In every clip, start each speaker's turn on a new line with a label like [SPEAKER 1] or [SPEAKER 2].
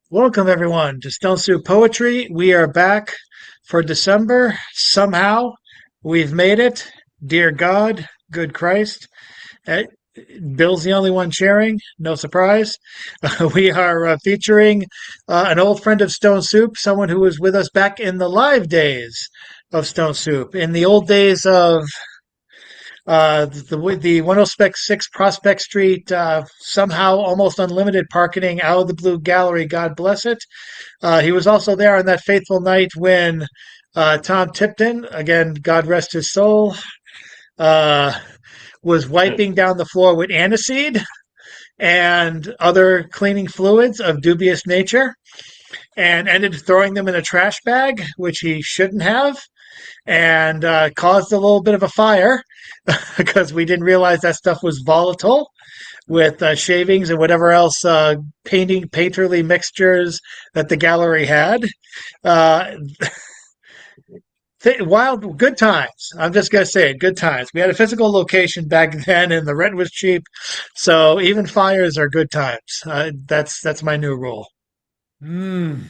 [SPEAKER 1] Welcome, everyone, to Stone Soup Poetry. We are back for December. Somehow, we've made it. Dear God, good Christ. Uh, Bill's the only one sharing. No surprise. We are featuring an old friend of Stone Soup, someone who was with us back in the live days of Stone Soup, in the old days of the 106 Prospect Street, somehow almost unlimited parking out of the Blue Gallery. God bless it. He was also there on that fateful night when Tom Tipton, again, God rest his soul, uh, was wiping down the floor with aniseed and other cleaning fluids of dubious nature and ended up throwing them in a trash bag, which he shouldn't have, and caused a little bit of a fire because we didn't realize that stuff was volatile with shavings and whatever else painterly mixtures that the gallery had. Uh, Wild, good times. I'm just gonna say it, good times. We had a physical location back then, and the rent was cheap, so even fires are good times. That's my new rule.
[SPEAKER 2] Mm,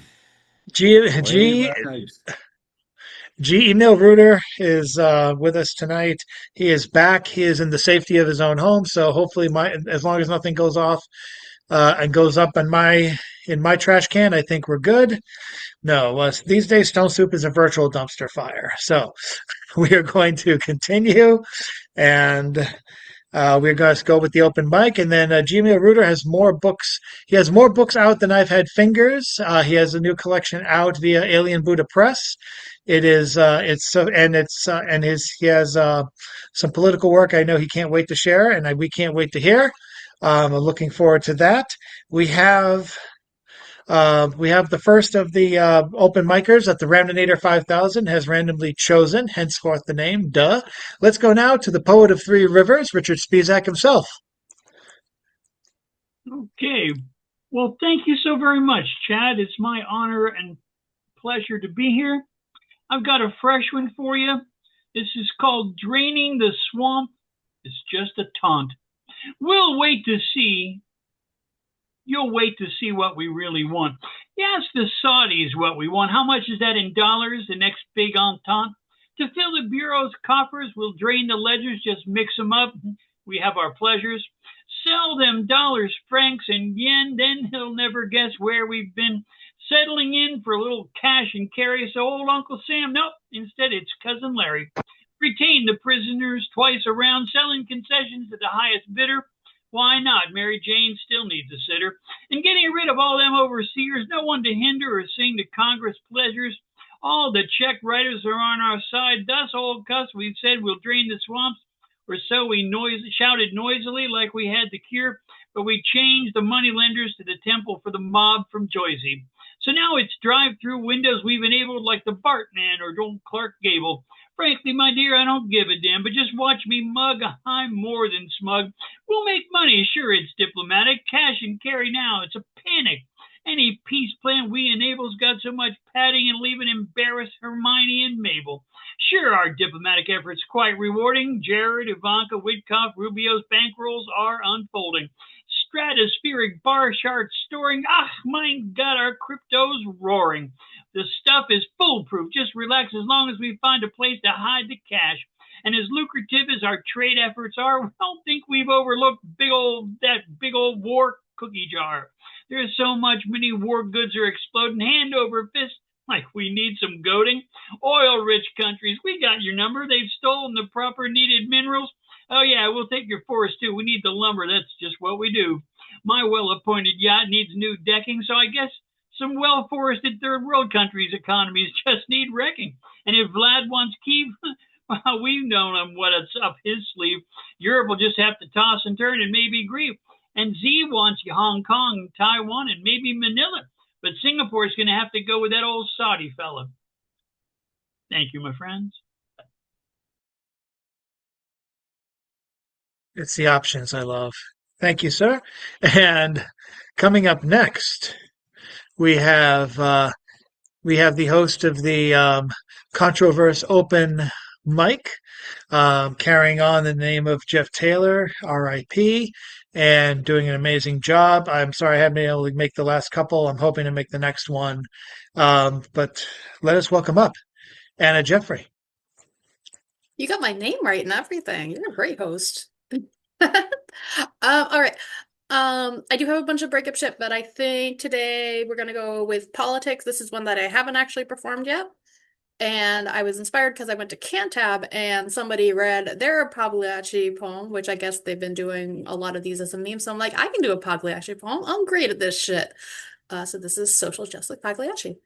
[SPEAKER 1] G
[SPEAKER 2] way
[SPEAKER 1] G
[SPEAKER 2] nice.
[SPEAKER 1] G. Emil Reuter is with us tonight. He is back. He is in the safety of his own home, so hopefully, as long as nothing goes off and goes up in my trash can, I think we're good. No, these days Stone Soup is a virtual dumpster fire. So we are going to continue, and we're going to go with the open mic. And then Gmail Rooter has more books. He has more books out than I've had fingers. He has a new collection out via Alien Buddha Press. It is it's so and it's and his he has some political work. I know he can't wait to share, and we can't wait to hear. I'm looking forward to that. We have we have the first of the open micers that the Ramdonator 5000 has randomly chosen, henceforth the name, duh. Let's go now to the poet of three rivers, Richard Spizak himself.
[SPEAKER 3] Okay. Well, thank you so very much, Chad. It's my honor and pleasure to be here. I've got a fresh one for you. This is called Draining the Swamp. It's just a taunt. We'll wait to see. You'll wait to see what we really want. You ask the Saudis what we want. How much is that in dollars? The next big entente? To fill the Bureau's coffers, we'll drain the ledgers, just mix them up. We have our pleasures. Sell them dollars, francs, and yen, then he'll never guess where we've been settling in for a little cash and carry. So old Uncle Sam, nope, instead it's Cousin Larry. Retain the prisoners twice around, selling concessions to the highest bidder. Why not? Mary Jane still needs a sitter. And getting rid of all them overseers, no one to hinder or sing to Congress pleasures. All the check writers are on our side. Thus, old cuss, we've said we'll drain the swamps, or so we shouted noisily like we had the cure, but we changed the money lenders to the temple for the mob from Joyzy. So now it's drive-through windows we've enabled like the Bartman or old Clark Gable. Frankly, my dear, I don't give a damn, but just watch me mug. I'm more than smug. We'll make money, sure, it's diplomatic. Cash and carry now, it's a panic. Any peace plan we enable's got so much padding and leaving embarrass Hermione and Mabel. Sure, our diplomatic efforts quite rewarding. Jared, Ivanka, Witkoff, Rubio's bankrolls are unfolding. Stratospheric bar charts storing. Ah, my God, our crypto's roaring. The stuff is foolproof. Just relax as long as we find a place to hide the cash. And as lucrative as our trade efforts are, I don't think we've overlooked that big old war cookie jar. There's so much many war goods are exploding hand over fist like we need some goading. Oil rich countries, we got your number. They've stolen the proper needed minerals. Oh, yeah, we'll take your forest too. We need the lumber. That's just what we do. My well appointed yacht needs new decking, so I guess some well forested third world countries' economies just need wrecking. And if Vlad wants Kiev, well, we've known him what's up his sleeve. Europe will just have to toss and turn and maybe grieve. And Z wants Hong Kong, Taiwan, and maybe Manila. But Singapore's going to have to go with that old Saudi fella. Thank you, my friends.
[SPEAKER 1] It's the options I love. Thank you, sir. And coming up next, we have uh, we have the host of the Controverse Open Mic, carrying on the name of Jeff Taylor, R.I.P. and doing an amazing job. I'm sorry I haven't been able to make the last couple. I'm hoping to make the next one. But let us welcome up Anna Jeffrey.
[SPEAKER 2] You got my name right and everything. You're a great host. All right. I do have a bunch of breakup shit, but I think today we're gonna go with politics. This is one that I haven't actually performed yet. And I was inspired because I went to Cantab and somebody read their Pagliacci poem, which I guess they've been doing a lot of these as a meme. So I'm like, I can do a Pagliacci poem. I'm great at this shit. So this is Social Justice Pagliacci.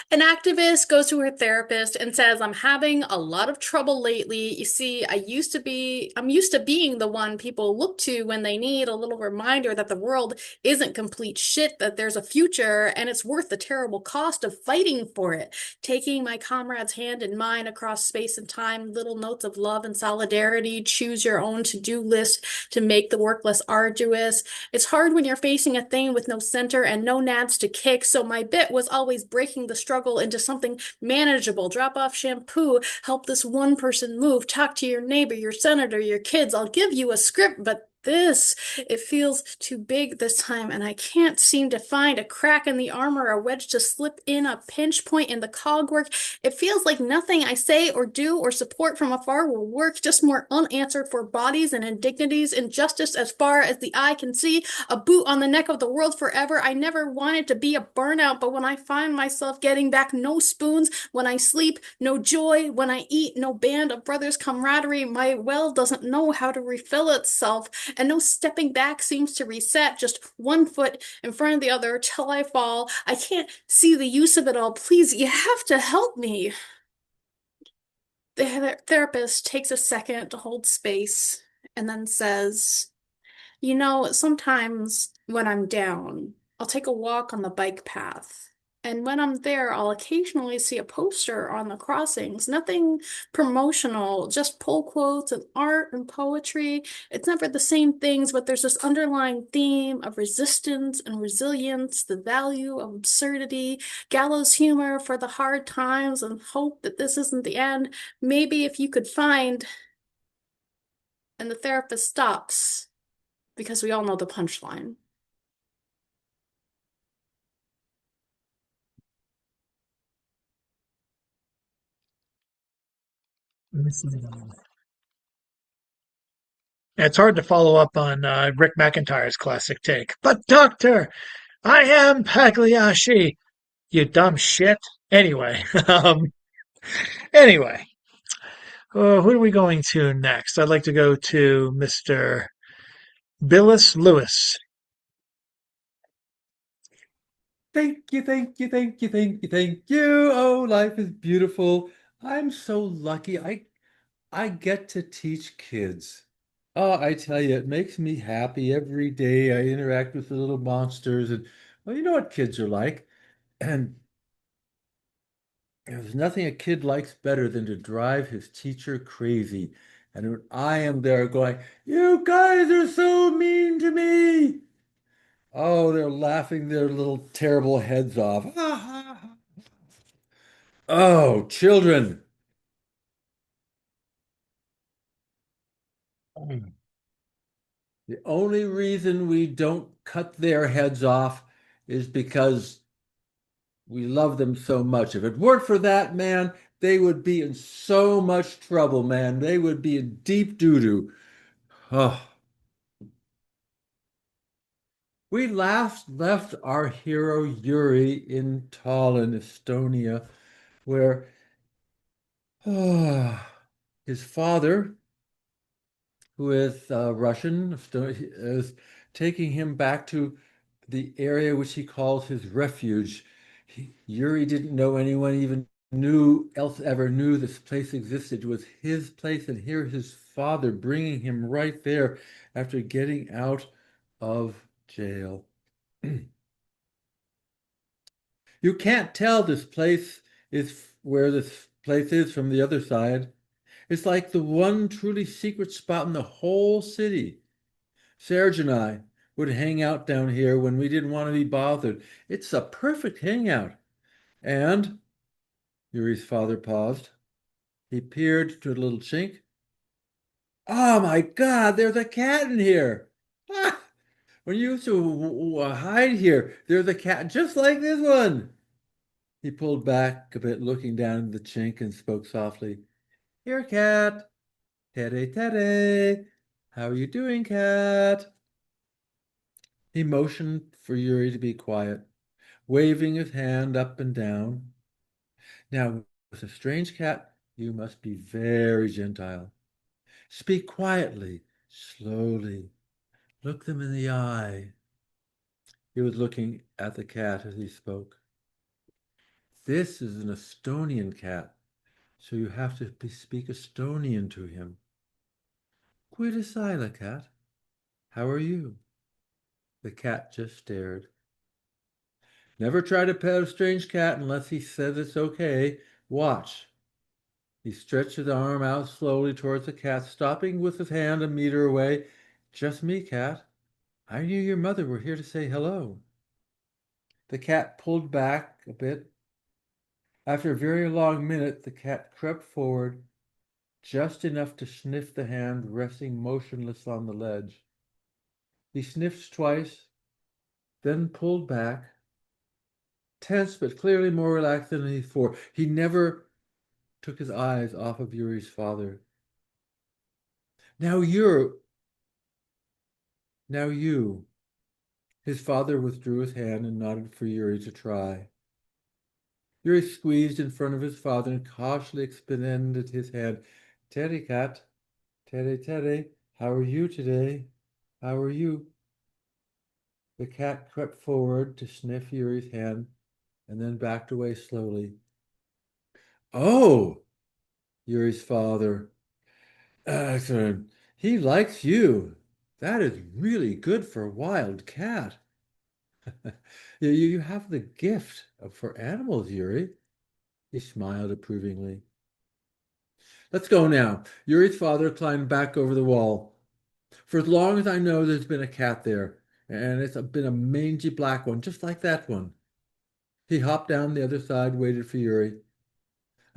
[SPEAKER 2] An activist goes to her therapist and says, I'm having a lot of trouble lately. You see, I'm used to being the one people look to when they need a little reminder that the world isn't complete shit, that there's a future, and it's worth the terrible cost of fighting for it. Taking my comrade's hand in mine across space and time, little notes of love and solidarity, choose your own to-do list to make the work less arduous. It's hard when you're facing a thing with no center and no nads to kick, so my bit was always breaking the struggle into something manageable. Drop off shampoo, help this one person move, talk to your neighbor, your senator, your kids. I'll give you a script, but it feels too big this time, and I can't seem to find a crack in the armor, a wedge to slip in, a pinch point in the cogwork. It feels like nothing I say or do or support from afar will work, just more unanswered for bodies and indignities, injustice as far as the eye can see, a boot on the neck of the world forever. I never wanted to be a burnout, but when I find myself getting back no spoons, when I sleep, no joy, when I eat, no band of brothers' camaraderie, my well doesn't know how to refill itself, and no stepping back seems to reset, just one foot in front of the other till I fall. I can't see the use of it all. Please, you have to help me. The therapist takes a second to hold space and then says, you know, sometimes when I'm down, I'll take a walk on the bike path. And when I'm there, I'll occasionally see a poster on the crossings. Nothing promotional, just pull quotes and art and poetry. It's never the same things, but there's this underlying theme of resistance and resilience, the value of absurdity, gallows humor for the hard times, and hope that this isn't the end. Maybe if you could find, and the therapist stops because we all know the punchline.
[SPEAKER 1] It's hard to follow up on Rick McIntyre's classic take. But, Doctor, I am Pagliacci, you dumb shit. Anyway, anyway, who are we going to next? I'd like to go to Mr. Billis Lewis.
[SPEAKER 4] Thank you, thank you, thank you, thank you, thank you. Oh, life is beautiful. I'm so lucky. I get to teach kids. Oh, I tell you, it makes me happy every day. I interact with the little monsters, and well, you know what kids are like. And there's nothing a kid likes better than to drive his teacher crazy. And when I am there going, "You guys are so mean to me." Oh, they're laughing their little terrible heads off. Oh, children. The only reason we don't cut their heads off is because we love them so much. If it weren't for that, man, they would be in so much trouble, man. They would be in deep doo-doo. Oh. We last left our hero Yuri in Tallinn, Estonia, where his father, who is Russian, is taking him back to the area which he calls his refuge. Yuri didn't know anyone even ever knew this place existed. It was his place, and here his father bringing him right there after getting out of jail. You can't tell this place is where this place is from the other side. It's like the one truly secret spot in the whole city. Serge and I would hang out down here when we didn't want to be bothered. It's a perfect hangout. And Yuri's father paused. He peered to a little chink. Oh my God, there's a cat in here. Ah, when you used to hide here, there's a cat just like this one. He pulled back a bit, looking down at the chink, and spoke softly. Here, cat. Teddy, Teddy. How are you doing, cat? He motioned for Yuri to be quiet, waving his hand up and down. Now, with a strange cat, you must be very gentile. Speak quietly, slowly. Look them in the eye. He was looking at the cat as he spoke. This is an Estonian cat, so you have to speak Estonian to him. Kuidasila, cat. How are you? The cat just stared. Never try to pet a strange cat unless he says it's okay. Watch. He stretched his arm out slowly towards the cat, stopping with his hand a meter away. Just me, cat. I knew your mother were here to say hello. The cat pulled back a bit. After a very long minute, the cat crept forward, just enough to sniff the hand resting motionless on the ledge. He sniffed twice, then pulled back, tense but clearly more relaxed than before. He never took his eyes off of Yuri's father. Now you're, now you. His father withdrew his hand and nodded for Yuri to try. Yuri squeezed in front of his father and cautiously extended his hand. Teddy, cat. Teddy, Teddy. How are you today? How are you? The cat crept forward to sniff Yuri's hand and then backed away slowly. Oh, Yuri's father. Excellent. He likes you. That is really good for a wild cat. You have the gift for animals, Yuri. He smiled approvingly. Let's go now. Yuri's father climbed back over the wall. For as long as I know, there's been a cat there, and it's been a mangy black one, just like that one. He hopped down the other side, waited for Yuri.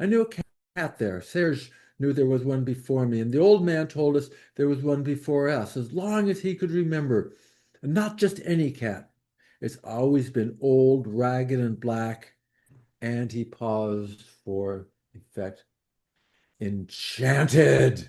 [SPEAKER 4] I knew a cat there. Serge knew there was one before me, and the old man told us there was one before us, as long as he could remember. And not just any cat. It's always been old, ragged, and black. And he paused for effect. Enchanted!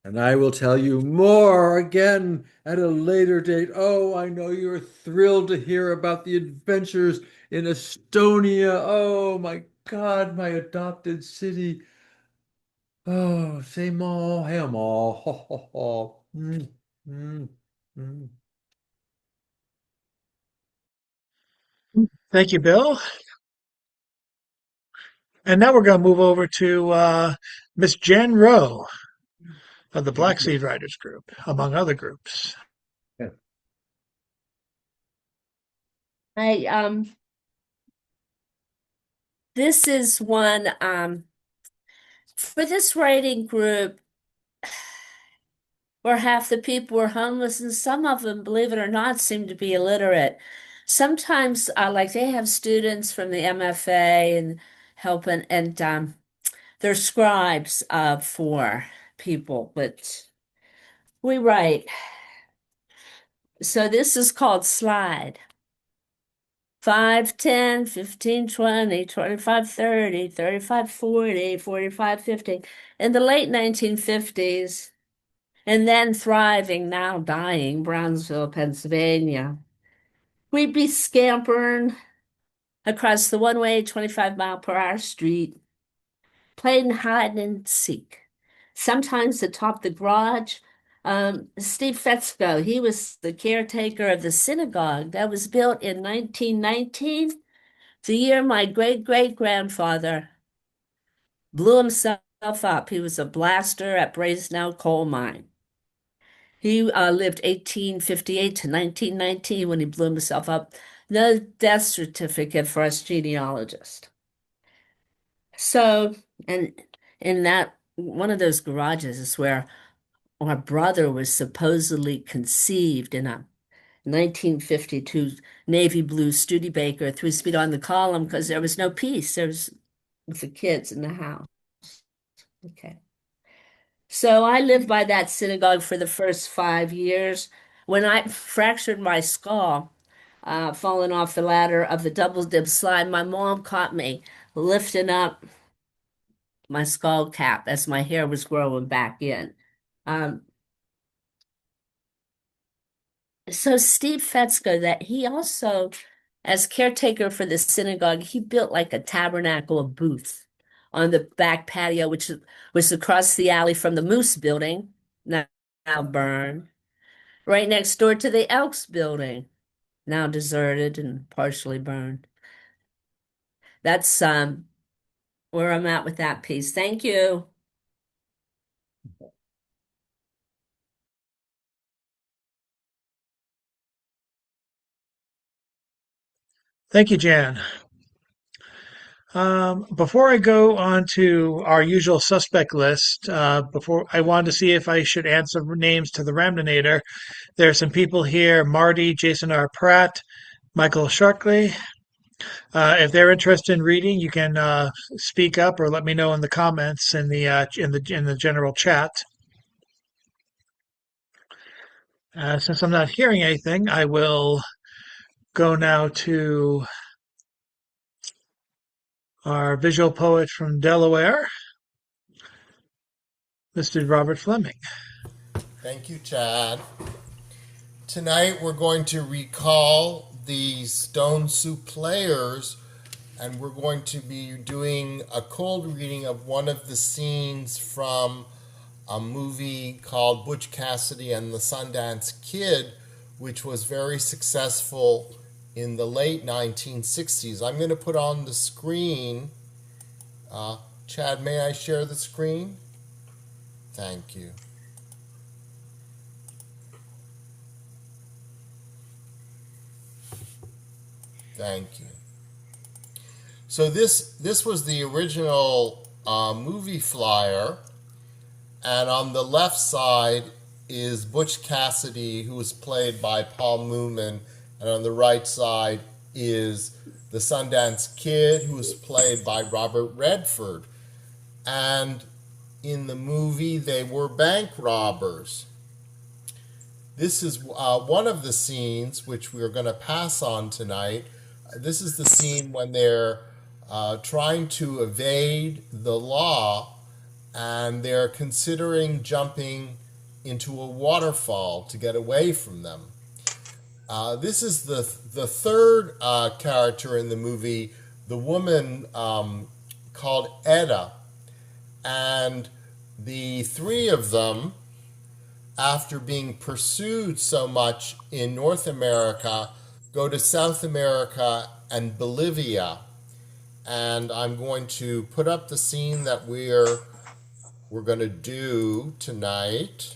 [SPEAKER 4] And I will tell you more again at a later date. Oh, I know you're thrilled to hear about the adventures in Estonia. Oh my God, my adopted city. Oh, c'est mon amour. Ho, ho, ho. Mm, mm.
[SPEAKER 1] Thank you, Bill. And now we're going to move over to Miss Jen Rowe of the Black Seed Riders group, among other groups.
[SPEAKER 4] Yeah.
[SPEAKER 5] I this is one for this writing group where half the people were homeless and some of them, believe it or not, seem to be illiterate. Sometimes like they have students from the MFA and helping and they're scribes for people, but we write. So this is called Slide. 5, 10, 15, 20, 25, 30, 35, 40, 45, 50. In the late 1950s, and then thriving, now dying, Brownsville, Pennsylvania. We'd be scampering across the one-way 25-mile-per-hour street, playing hide and seek. Sometimes atop the garage. Steve Fetzko, he was the caretaker of the synagogue that was built in 1919. The year my great-great-grandfather blew himself up. He was a blaster at Brasenau coal mine. He lived 1858 to 1919 when he blew himself up. No death certificate for us genealogists. So, and in that one of those garages is where our brother was supposedly conceived in a 1952 navy blue Studebaker 3-speed on the column because there was no peace. There was with the kids in the house. Okay. So I lived by that synagogue for the first 5 years. When I fractured my skull, falling off the ladder of the double dip slide, my mom caught me lifting up my skull cap as my hair was growing back in. Um, so Steve Fetzko, that he also, as caretaker for the synagogue, he built like a tabernacle, a booth on the back patio, which was across the alley from the Moose building, now burned, right next door to the Elks building, now deserted and partially burned. That's where I'm at with that piece. Thank you.
[SPEAKER 1] Thank you, Jan. Before I go on to our usual suspect list, before I wanted to see if I should add some names to the Ramdonator. There are some people here: Marty, Jason R. Pratt, Michael Sharkley. If they're interested in reading, you can speak up or let me know in the comments in the general chat. Since I'm not hearing anything, I will go now to our visual poet from Delaware, Mr. Robert Fleming.
[SPEAKER 6] Thank you, Chad. Tonight we're going to recall the Stone Soup Players, and we're going to be doing a cold reading of one of the scenes from a movie called Butch Cassidy and the Sundance Kid, which was very successful in the late 1960s. I'm going to put on the screen. Chad, may I share the screen? Thank you. Thank you. So this was the original movie flyer, and on the left side is Butch Cassidy, who was played by Paul Newman, and on the right side is the Sundance Kid, who was played by Robert Redford. And in the movie, they were bank robbers. This is one of the scenes which we are going to pass on tonight. This is the scene when they're trying to evade the law, and they're considering jumping into a waterfall to get away from them. This is the third character in the movie, the woman called Etta. And the three of them, after being pursued so much in North America, go to South America and Bolivia. And I'm going to put up the scene that we're going to do tonight.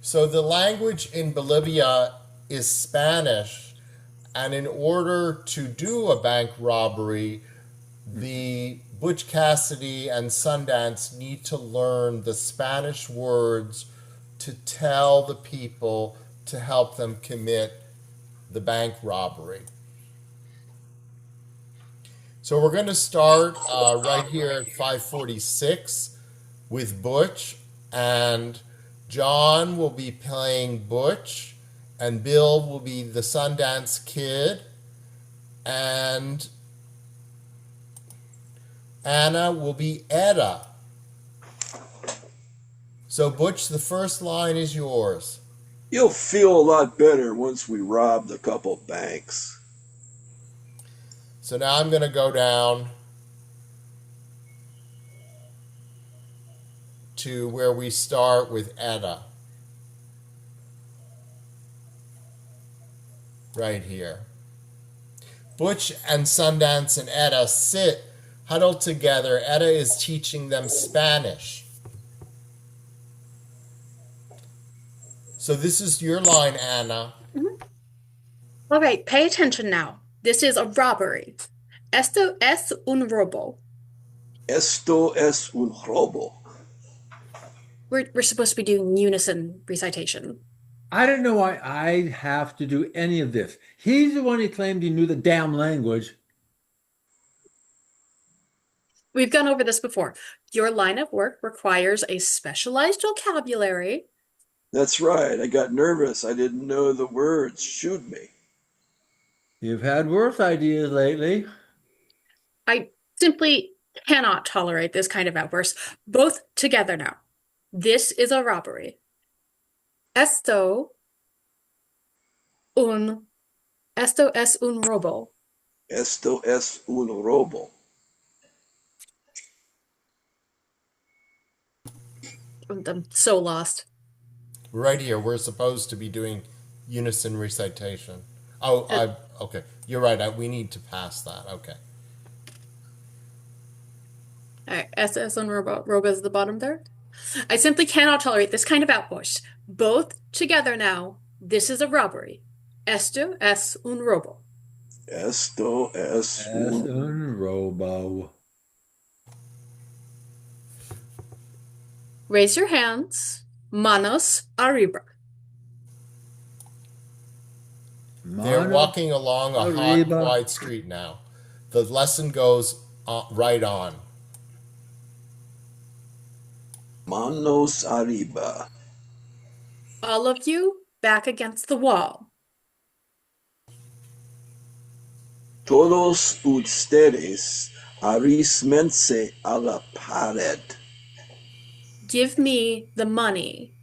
[SPEAKER 6] So the language in Bolivia is Spanish, and in order to do a bank robbery, the Butch Cassidy and Sundance need to learn the Spanish words to tell the people to help them commit the bank robbery. So we're going to start right here at 5:46 with Butch, and John will be playing Butch, and Bill will be the Sundance Kid, and Anna will be Etta. So Butch, the first line is yours.
[SPEAKER 7] You'll feel a lot better once we robbed a couple banks.
[SPEAKER 6] So now I'm going to go down to where we start with Etta. Right here. Butch and Sundance and Etta sit huddled together. Etta is teaching them Spanish. So this is your line, Anna.
[SPEAKER 2] All right, pay attention now. This is a robbery. Esto es un robo.
[SPEAKER 7] Esto es un robo.
[SPEAKER 2] We're supposed to be doing unison recitation.
[SPEAKER 4] I don't know why I have to do any of this. He's the one who claimed he knew the damn language.
[SPEAKER 2] We've gone over this before. Your line of work requires a specialized vocabulary.
[SPEAKER 7] That's right. I got nervous. I didn't know the words. Shoot me.
[SPEAKER 4] You've had worse ideas lately.
[SPEAKER 2] I simply cannot tolerate this kind of outburst. Both together now. This is a robbery. Esto un esto es un robo.
[SPEAKER 7] Esto es un robo.
[SPEAKER 2] I'm so lost.
[SPEAKER 6] Right here, we're supposed to be doing unison recitation. Oh, okay. You're right. We need to pass that. Okay.
[SPEAKER 2] All right, esto es un robo. Robo is the bottom there. I simply cannot tolerate this kind of outburst. Both together now. This is a robbery. Esto es un robo.
[SPEAKER 7] Esto es
[SPEAKER 4] Es
[SPEAKER 7] un...
[SPEAKER 4] un robo.
[SPEAKER 2] Raise your hands. Manos arriba.
[SPEAKER 6] They're
[SPEAKER 4] Mano
[SPEAKER 6] walking along a hot,
[SPEAKER 4] arriba.
[SPEAKER 6] wide street now. The lesson goes right on.
[SPEAKER 7] Manos arriba.
[SPEAKER 2] All of you back against the wall.
[SPEAKER 7] Todos ustedes arrímense a la pared.
[SPEAKER 2] Give me the money.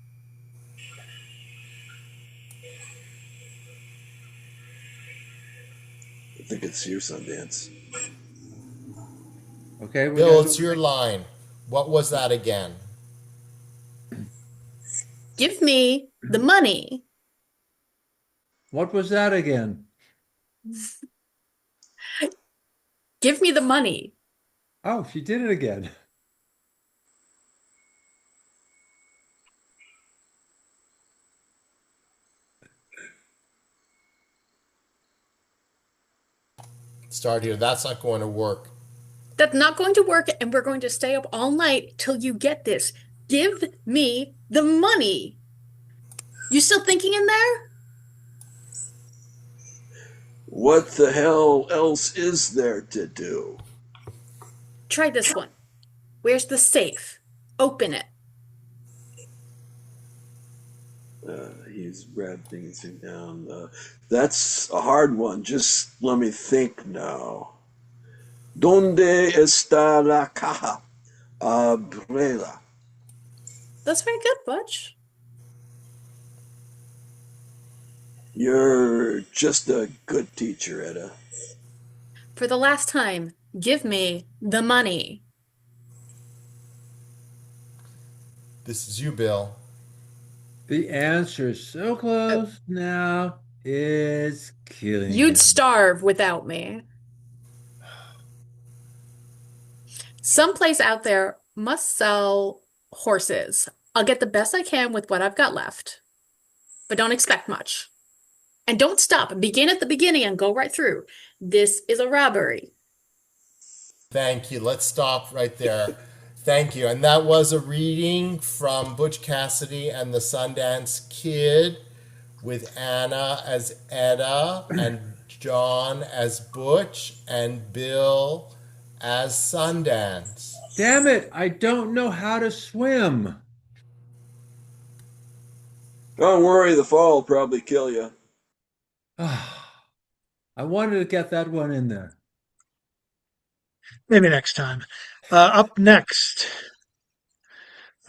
[SPEAKER 7] I think it's your Sundance.
[SPEAKER 4] Okay, we're
[SPEAKER 6] Bill,
[SPEAKER 4] gonna
[SPEAKER 6] it's your line. What was that again?
[SPEAKER 2] Give me the money.
[SPEAKER 4] What was that again?
[SPEAKER 2] Give me the money.
[SPEAKER 4] Oh, she did it again.
[SPEAKER 6] Start here. That's not going to work.
[SPEAKER 2] That's not going to work, and we're going to stay up all night till you get this. Give me the money. You still thinking in there?
[SPEAKER 7] What the hell else is there to do?
[SPEAKER 2] Try this one. Where's the safe? Open it.
[SPEAKER 7] He's wrapping him down. That's a hard one. Just let me think now. ¿Dónde está la caja? Abrela.
[SPEAKER 2] That's very good, Butch.
[SPEAKER 7] You're just a good teacher, Etta.
[SPEAKER 2] For the last time, give me the money.
[SPEAKER 6] This is you, Bill.
[SPEAKER 4] The answer so close now is killing
[SPEAKER 2] You'd
[SPEAKER 4] him.
[SPEAKER 2] starve without me. Someplace out there must sell horses. I'll get the best I can with what I've got left. But don't expect much. And don't stop. Begin at the beginning and go right through. This is a robbery.
[SPEAKER 6] Thank you. Let's stop right there. Thank you. And that was a reading from Butch Cassidy and the Sundance Kid with Anna as Etta and John as Butch and Bill as Sundance.
[SPEAKER 4] Damn it, I don't know how to swim.
[SPEAKER 7] Don't worry, the fall will probably kill you.
[SPEAKER 4] I wanted to get that one in there.
[SPEAKER 1] Maybe next time. Up next.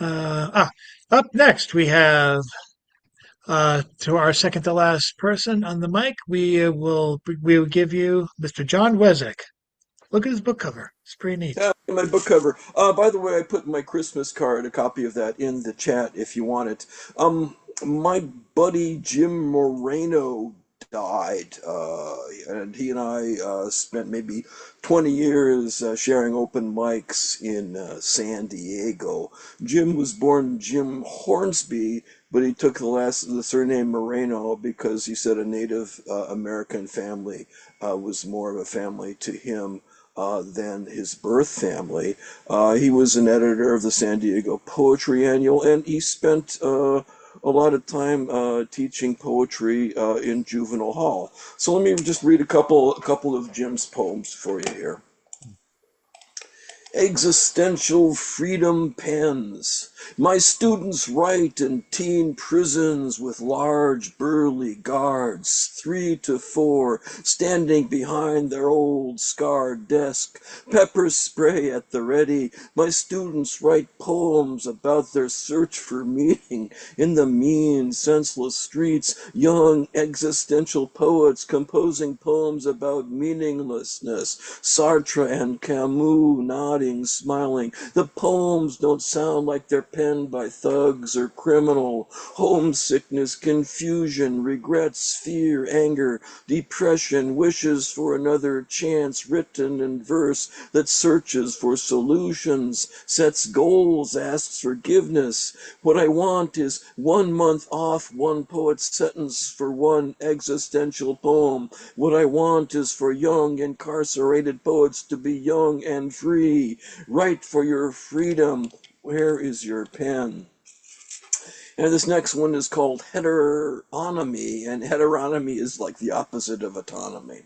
[SPEAKER 1] Up next we have to our second to last person on the mic. We will give you Mr. John Wezek. Look at his book cover. It's pretty neat.
[SPEAKER 7] Yeah, my book cover. By the way, I put my Christmas card, a copy of that, in the chat if you want it. My buddy Jim Moreno died, and he and I spent maybe 20 years sharing open mics in San Diego. Jim was born Jim Hornsby, but he took the surname Moreno because he said a Native American family was more of a family to him than his birth family. He was an editor of the San Diego Poetry Annual, and he spent a lot of time teaching poetry in juvenile hall. So let me just read a couple of Jim's poems for you here. Existential freedom pens. My students write in teen prisons with large burly guards, 3 to 4, standing behind their old scarred desk, pepper spray at the ready. My students write poems about their search for meaning in the mean, senseless streets, young existential poets composing poems about meaninglessness, Sartre and Camus nodding, smiling. The poems don't sound like they're penned by thugs or criminal. Homesickness, confusion, regrets, fear, anger, depression, wishes for another chance, written in verse that searches for solutions, sets goals, asks forgiveness. What I want is 1 month off one poet's sentence for one existential poem. What I want is for young incarcerated poets to be young and free. Write for your freedom. Where is your pen? And this next one is called heteronomy, and heteronomy is like the opposite of autonomy.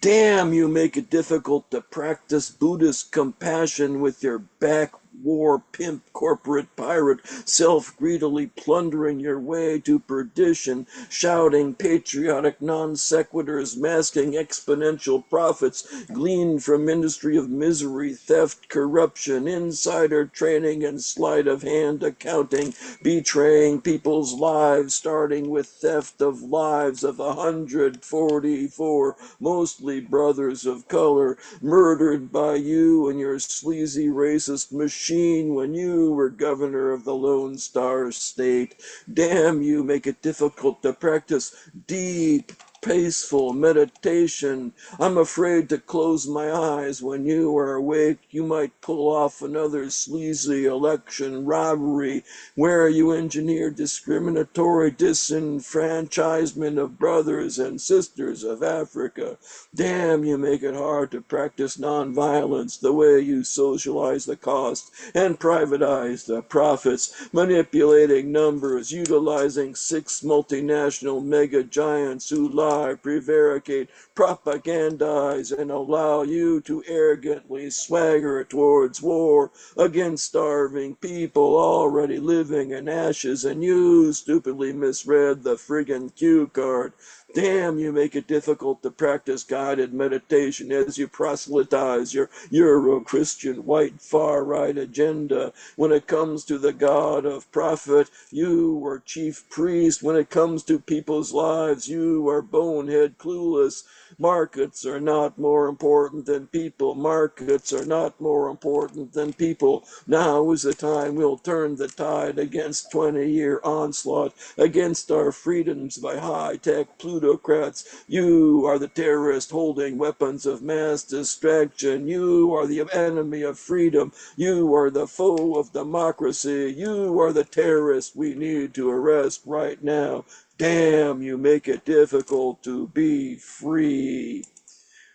[SPEAKER 7] Damn, you make it difficult to practice Buddhist compassion with your back war pimp corporate pirate self-greedily plundering your way to perdition, shouting patriotic non sequiturs, masking exponential profits gleaned from ministry of misery, theft, corruption, insider training, and sleight of hand accounting, betraying people's lives, starting with theft of lives of 144 mostly brothers of color, murdered by you and your sleazy racist machine when you were governor of the Lone Star State. Damn you, make it difficult to practice deep, peaceful meditation. I'm afraid to close my eyes when you are awake. You might pull off another sleazy election robbery where you engineer discriminatory disenfranchisement of brothers and sisters of Africa. Damn, you make it hard to practice nonviolence the way you socialize the cost and privatize the profits, manipulating numbers, utilizing 6 multinational mega giants who lie, prevaricate, propagandize, and allow you to arrogantly swagger towards war against starving people already living in ashes, and you stupidly misread the friggin' cue card. Damn, you make it difficult to practice guided meditation as you proselytize your Euro-Christian white far-right agenda. When it comes to the God of profit, you are chief priest. When it comes to people's lives, you are bonehead clueless. Markets are not more important than people. Markets are not more important than people. Now is the time we'll turn the tide against 20-year onslaught, against our freedoms by high-tech plutocrats. You are the terrorist holding weapons of mass distraction. You are the enemy of freedom. You are the foe of democracy. You are the terrorist we need to arrest right now. Damn, you make it difficult to be free.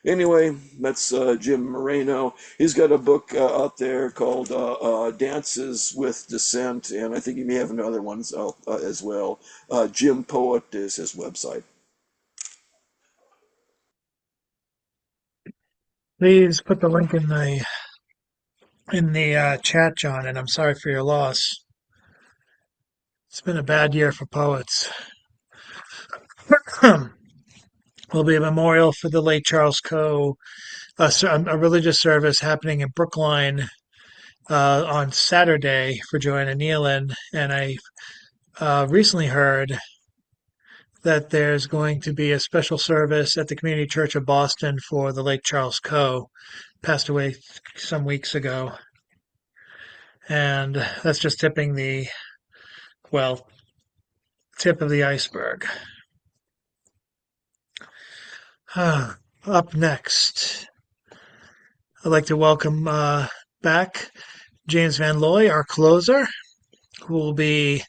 [SPEAKER 7] Anyway, that's Jim Moreno. He's got a book out there called Dances with Dissent, and I think he may have other ones out as well. Jim Poet is his website.
[SPEAKER 1] Please put the link in the chat, John, and I'm sorry for your loss. It's been a bad year for poets. Will be a memorial for the late Charles Coe, a religious service happening in Brookline on Saturday for Joanna Nealon, and I recently heard that there's going to be a special service at the Community Church of Boston for the late Charles Coe, passed away some weeks ago, and that's just tipping the well tip of the iceberg. Up next, I'd like to welcome back James Van Looy, our closer, who will be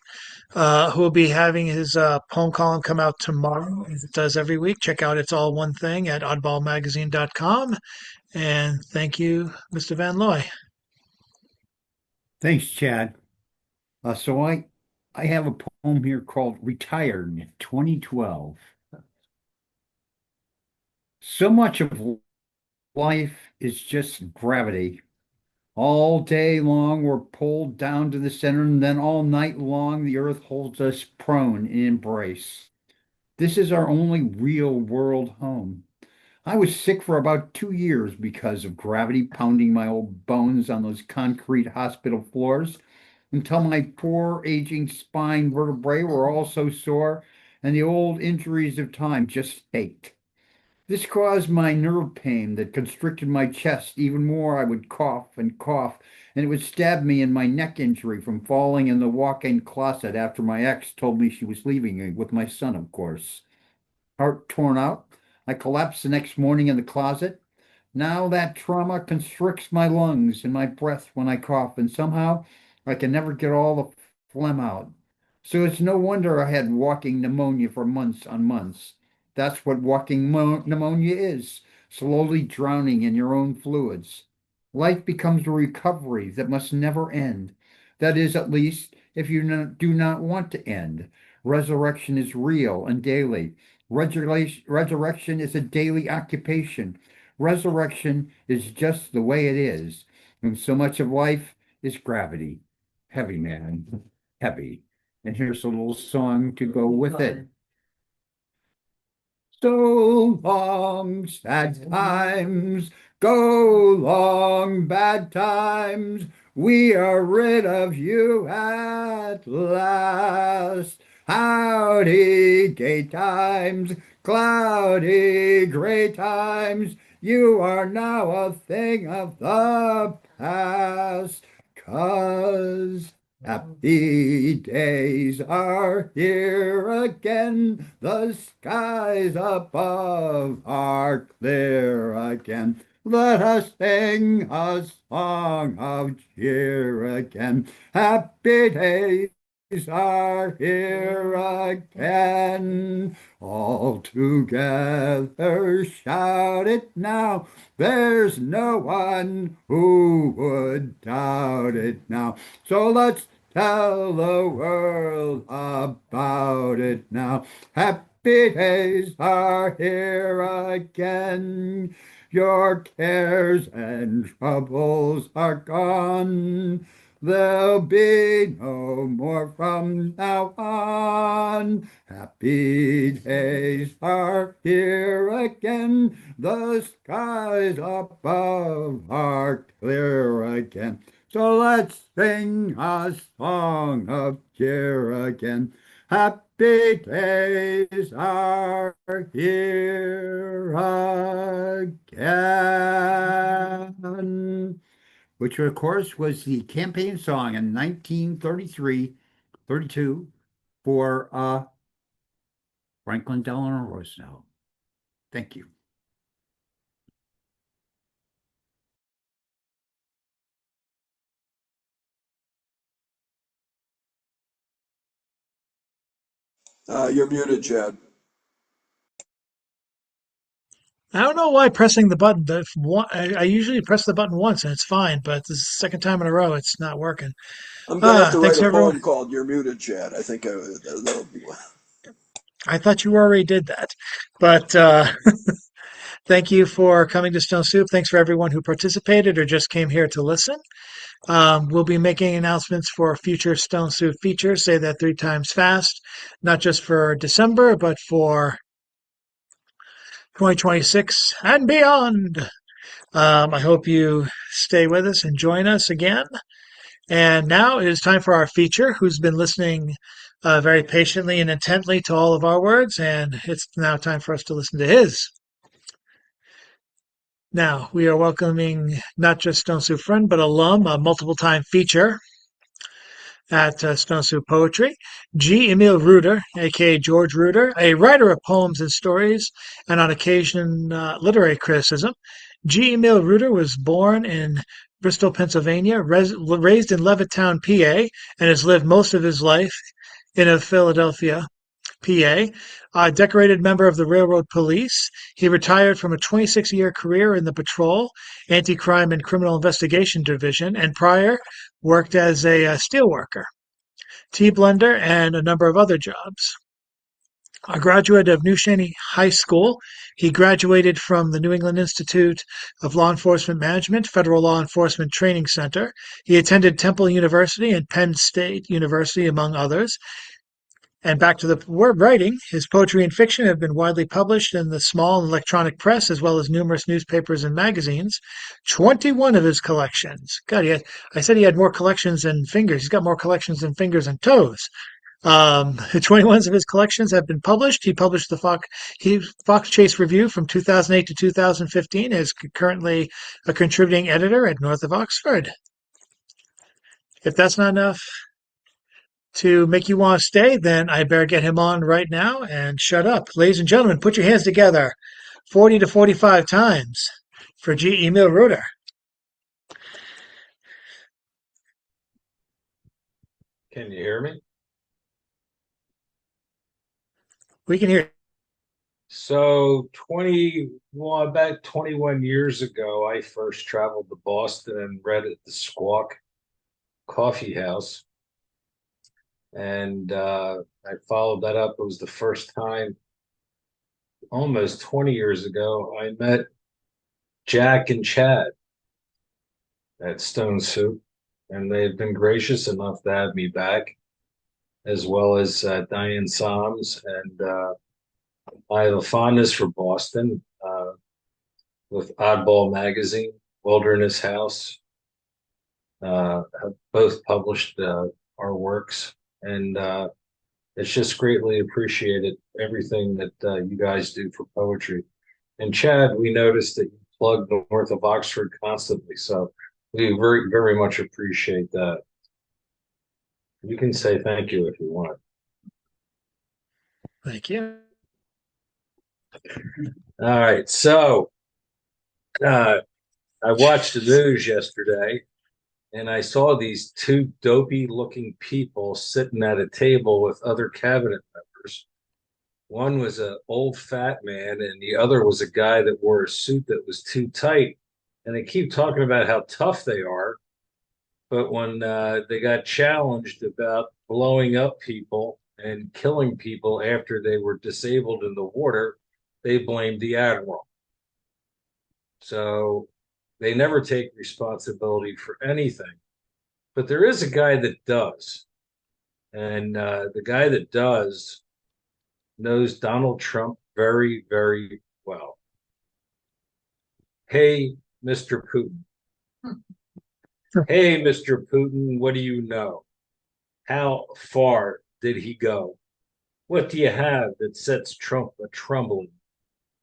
[SPEAKER 1] having his poem column come out tomorrow, as it does every week. Check out It's All One Thing at oddballmagazine.com. And thank you, Mr. Van Looy.
[SPEAKER 8] Thanks, Chad. So I have a poem here called Retired 2012. So much of life is just gravity, All day long, we're pulled down to the center, and then all night long, the earth holds us prone in embrace. This is our only real world home. I was sick for about 2 years because of gravity pounding my old bones on those concrete hospital floors until my poor aging spine vertebrae were all so sore and the old injuries of time just ached. This caused my nerve pain that constricted my chest even more. I would cough and cough, and it would stab me in my neck injury from falling in the walk-in closet after my ex told me she was leaving me with my son, of course. Heart torn out, I collapsed the next morning in the closet. Now that trauma constricts my lungs and my breath when I cough, and somehow I can never get all the phlegm out. So it's no wonder I had walking pneumonia for months on months. That's what walking pneumonia is, slowly drowning in your own fluids. Life becomes a recovery that must never end. That is, at least, if you do not want to end. Resurrection is real and daily. Resurrection is a daily occupation. Resurrection is just the way it is. And so much of life is gravity. Heavy, man. Heavy. And here's a little song to go with it. So long, sad times. Go long, bad times. We are rid of you at last. Howdy, gay times. Cloudy, gray times. You are now a thing of the past. 'Cause happy days are here again. The skies above are clear again. Let us sing a song of cheer again. Happy days are here again. All together shout it now. There's no one who would doubt it now. So let's tell the world about it now. Happy days are here again. Your cares and troubles are gone. There'll be no more from now on. Happy days are here again. The skies above are clear again. So let's sing a song of cheer again. Happy days are here again. Which, of course, was the campaign song in 1932 for Franklin Delano Roosevelt. Thank you.
[SPEAKER 7] You're muted, Chad.
[SPEAKER 1] I don't know why pressing the button. I usually press the button once and it's fine, but this is the second time in a row it's not working.
[SPEAKER 7] I'm gonna have to write
[SPEAKER 1] Thanks
[SPEAKER 7] a
[SPEAKER 1] everyone.
[SPEAKER 7] poem called "You're Muted, Chad." I think that'll be one.
[SPEAKER 1] I thought you already did that, but thank you for coming to Stone Soup. Thanks for everyone who participated or just came here to listen. We'll be making announcements for future Stone Soup features. Say that 3 times fast, not just for December, but for 2026 and beyond. I hope you stay with us and join us again. And now it is time for our feature, who's been listening very patiently and intently to all of our words, and it's now time for us to listen to his. Now, we are welcoming not just Stone Soup friend, but alum, a multiple time feature at Stone Soup Poetry, G. Emil Reutter, aka George Reutter, a writer of poems and stories, and on occasion literary criticism. G. Emil Reutter was born in Bristol, Pennsylvania, raised in Levittown, PA, and has lived most of his life in Philadelphia, PA. A decorated member of the Railroad Police, he retired from a 26-year career in the Patrol, Anti-Crime and Criminal Investigation Division, and prior worked as a steel worker, tea blender, and a number of other jobs. a graduate of New Shaney High School. He graduated from the New England Institute of Law Enforcement Management, Federal Law Enforcement Training Center. He attended Temple University and Penn State University, among others. And back to the word writing, his poetry and fiction have been widely published in the small and electronic press, as well as numerous newspapers and magazines. 21 of his collections. God, I said he had more collections than fingers. He's got more collections than fingers and toes. 21 of his collections have been published. He published the Fox Chase Review from 2008 to 2015, is currently a contributing editor at North of Oxford. If that's not enough to make you want to stay, then I better get him on right now and shut up. Ladies and gentlemen, put your hands together 40 to 45 times for G. Emil Reutter.
[SPEAKER 9] Can you hear me?
[SPEAKER 1] We can hear.
[SPEAKER 9] So about 21 years ago, I first traveled to Boston and read at the Squawk Coffee House. And I followed that up. It was the first time, almost 20 years ago, I met Jack and Chad at Stone Soup. And they've been gracious enough to have me back, as well as Diane Soms. And I have a fondness for Boston with Oddball Magazine, Wilderness House, have both published our works. And it's just greatly appreciated, everything that you guys do for poetry. And Chad, we noticed that you plug North of Oxford constantly. So we very, very much appreciate that. You can say thank you if you want.
[SPEAKER 1] Thank you.
[SPEAKER 9] All right. So I watched the news yesterday and I saw these two dopey looking people sitting at a table with other cabinet members. One was an old fat man, and the other was a guy that wore a suit that was too tight. And they keep talking about how tough they are. But when they got challenged about blowing up people and killing people after they were disabled in the water, they blamed the admiral. So they never take responsibility for anything. But there is a guy that does. And the guy that does knows Donald Trump very, very well. Hey, Mr. Putin. Hey, Mr. Putin, what do you know? How far did he go? What do you have that sets Trump a trembling?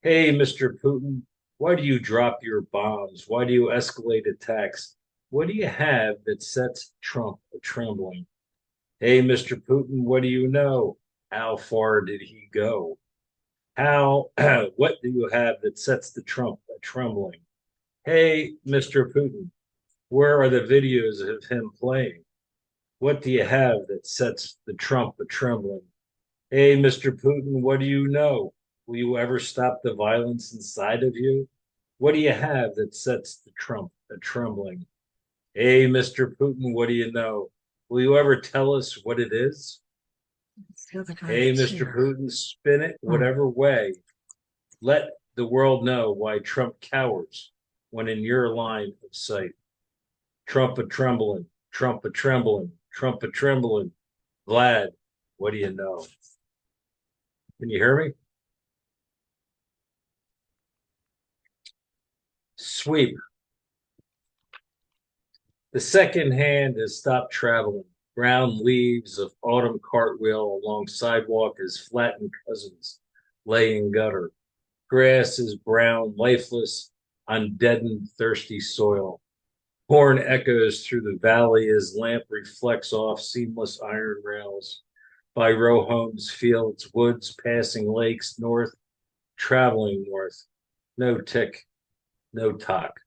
[SPEAKER 9] Hey, Mr. Putin, why do you drop your bombs? Why do you escalate attacks? What do you have that sets Trump a trembling? Hey, Mr. Putin, what do you know? How far did he go? What do you have that sets the Trump a trembling? Hey, Mr. Putin, where are the videos of him playing? What do you have that sets the Trump a trembling? Hey, Mr. Putin, what do you know? Will you ever stop the violence inside of you? What do you have that sets the Trump a trembling? Hey, Mr. Putin, what do you know? Will you ever tell us what it is? Hey, Mr. Putin, spin it whatever way. Let the world know why Trump cowers when in your line of sight. Trump a trembling, Trump a trembling, Trump a trembling. Vlad, what do you know? Can you hear me? Sweep. The second hand has stopped traveling. Brown leaves of autumn cartwheel along sidewalk as flattened cousins lay in gutter. Grass is brown, lifeless, on deadened, thirsty soil. Horn echoes through the valley as lamp reflects off seamless iron rails. By row homes, fields, woods, passing lakes, north, traveling north. No tick, no tock,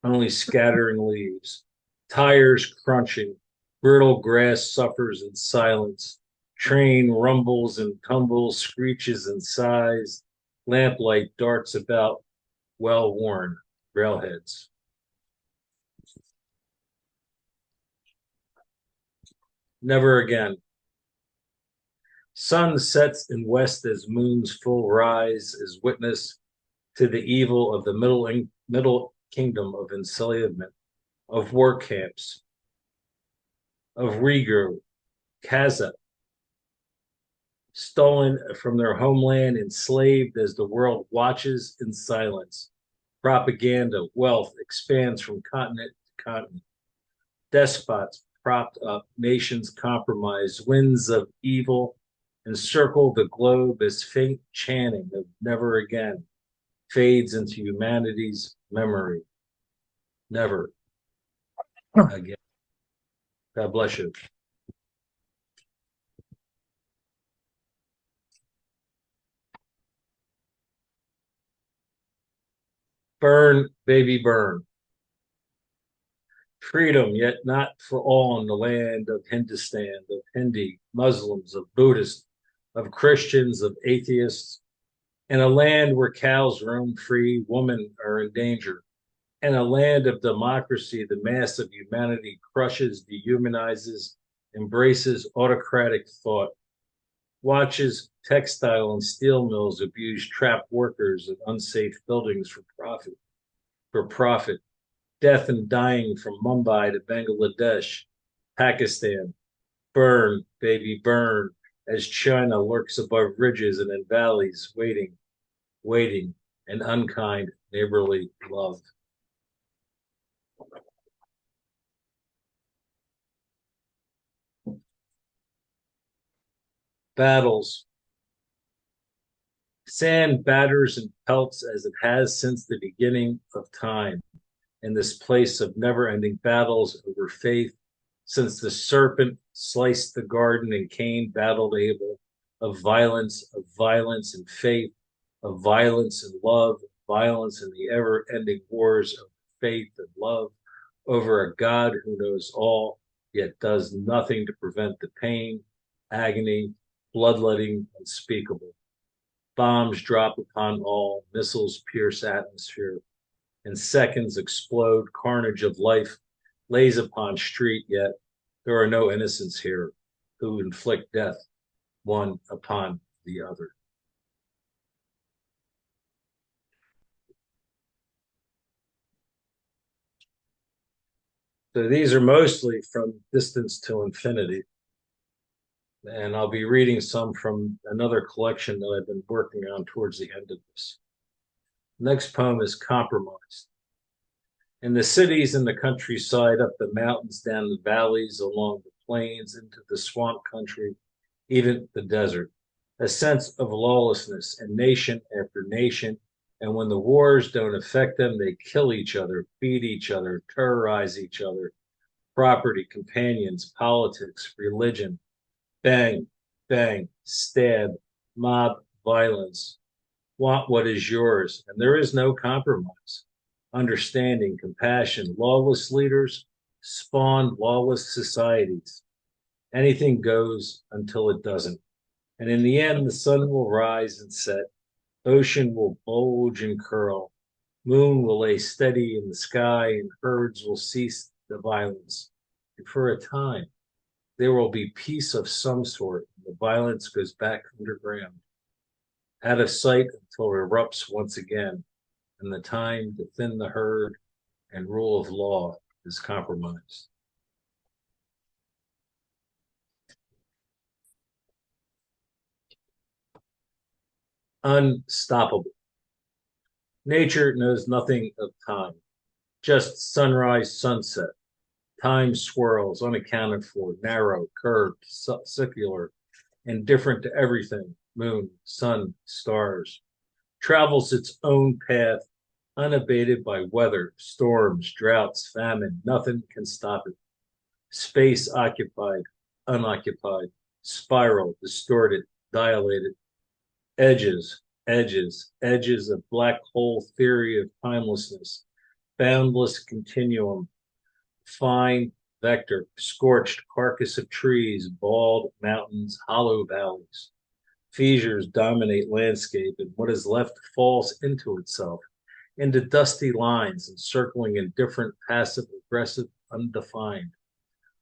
[SPEAKER 9] only scattering leaves. Tires crunching, brittle grass suffers in silence. Train rumbles and tumbles, screeches and sighs. Lamplight darts about well-worn railheads. Never again. Sun sets in west as moon's full rise is witness to the evil of the middle kingdom of enslavement, of war camps, of Uyghur, Kazakh, stolen from their homeland, enslaved as the world watches in silence. Propaganda, wealth expands from continent to continent. Despots propped up, nations compromised, winds of evil encircle the globe as faint chanting of never again fades into humanity's memory. Never again. God bless you. Burn, baby, burn. Freedom, yet not for all in the land of Hindustan, of Hindi, Muslims, of Buddhists, of Christians, of atheists, in a land where cows roam free, women are in danger. In a land of democracy, the mass of humanity crushes, dehumanizes, embraces autocratic thought, watches textile and steel mills abuse trapped workers in unsafe buildings for profit. For profit, death and dying from Mumbai to Bangladesh, Pakistan. Burn, baby, burn, as China lurks above ridges and in valleys, waiting, and unkind neighborly love. Battles. Sand batters and pelts as it has since the beginning of time, in this place of never ending battles over faith, since the serpent sliced the garden and Cain battled Abel, of violence and faith, of violence and love, violence and the ever ending wars of faith and love over a God who knows all, yet does nothing to prevent the pain, agony, bloodletting unspeakable. Bombs drop upon all, missiles pierce atmosphere, in seconds explode, carnage of life lays upon street, yet there are no innocents here who inflict death one upon the other. So these are mostly from Distance to Infinity. And I'll be reading some from another collection that I've been working on towards the end of this. Next poem is Compromised. In the cities and the countryside, up the mountains, down the valleys, along the plains, into the swamp country, even the desert, a sense of lawlessness, and nation after nation. And when the wars don't affect them, they kill each other, beat each other, terrorize each other, property, companions, politics, religion, bang, bang, stab, mob violence. Want what is yours, and there is no compromise. Understanding, compassion, lawless leaders spawn lawless societies. Anything goes until it doesn't. And in the end, the sun will rise and set, ocean will bulge and curl, moon will lay steady in the sky, and herds will cease the violence. And for a time, there will be peace of some sort, and the violence goes back underground, out of sight until it erupts once again, and the time to thin the herd and rule of law is compromised. Unstoppable. Nature knows nothing of time, just sunrise, sunset. Time swirls, unaccounted for, narrow, curved, circular, indifferent to everything, moon, sun, stars, travels its own path, unabated by weather, storms, droughts, famine. Nothing can stop it. Space occupied, unoccupied, spiral, distorted, dilated, edges of black hole theory of timelessness, boundless continuum, fine vector, scorched carcass of trees, bald mountains, hollow valleys. Fissures dominate landscape, and what is left falls into itself, into dusty lines, encircling indifferent, passive, aggressive, undefined,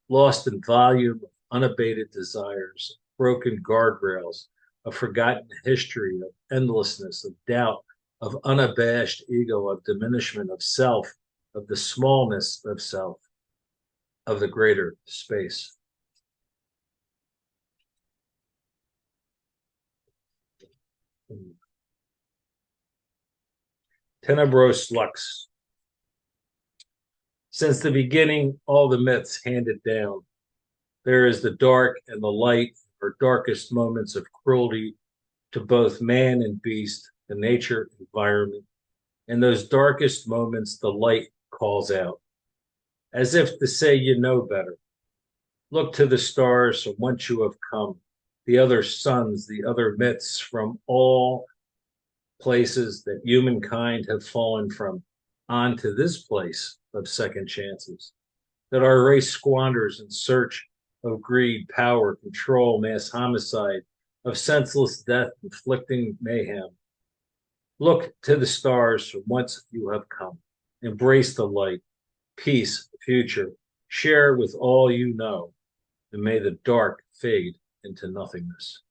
[SPEAKER 9] lost in volume of unabated desires, broken guardrails, a forgotten history of endlessness, of doubt, of unabashed ego, of diminishment of self, of the smallness of self, of the greater space. Tenebros lux. Since the beginning, all the myths handed down, there is the dark and the light, or darkest moments of cruelty to both man and beast, the nature, environment. In those darkest moments, the light calls out, as if to say you know better. Look to the stars from whence you have come, the other suns, the other myths from all places that humankind have fallen from onto this place of second chances, that our race squanders in search of greed, power, control, mass homicide, of senseless death, inflicting mayhem. Look to the stars from whence you have come. Embrace the light, peace, future. Share with all you know, and may the dark fade into nothingness.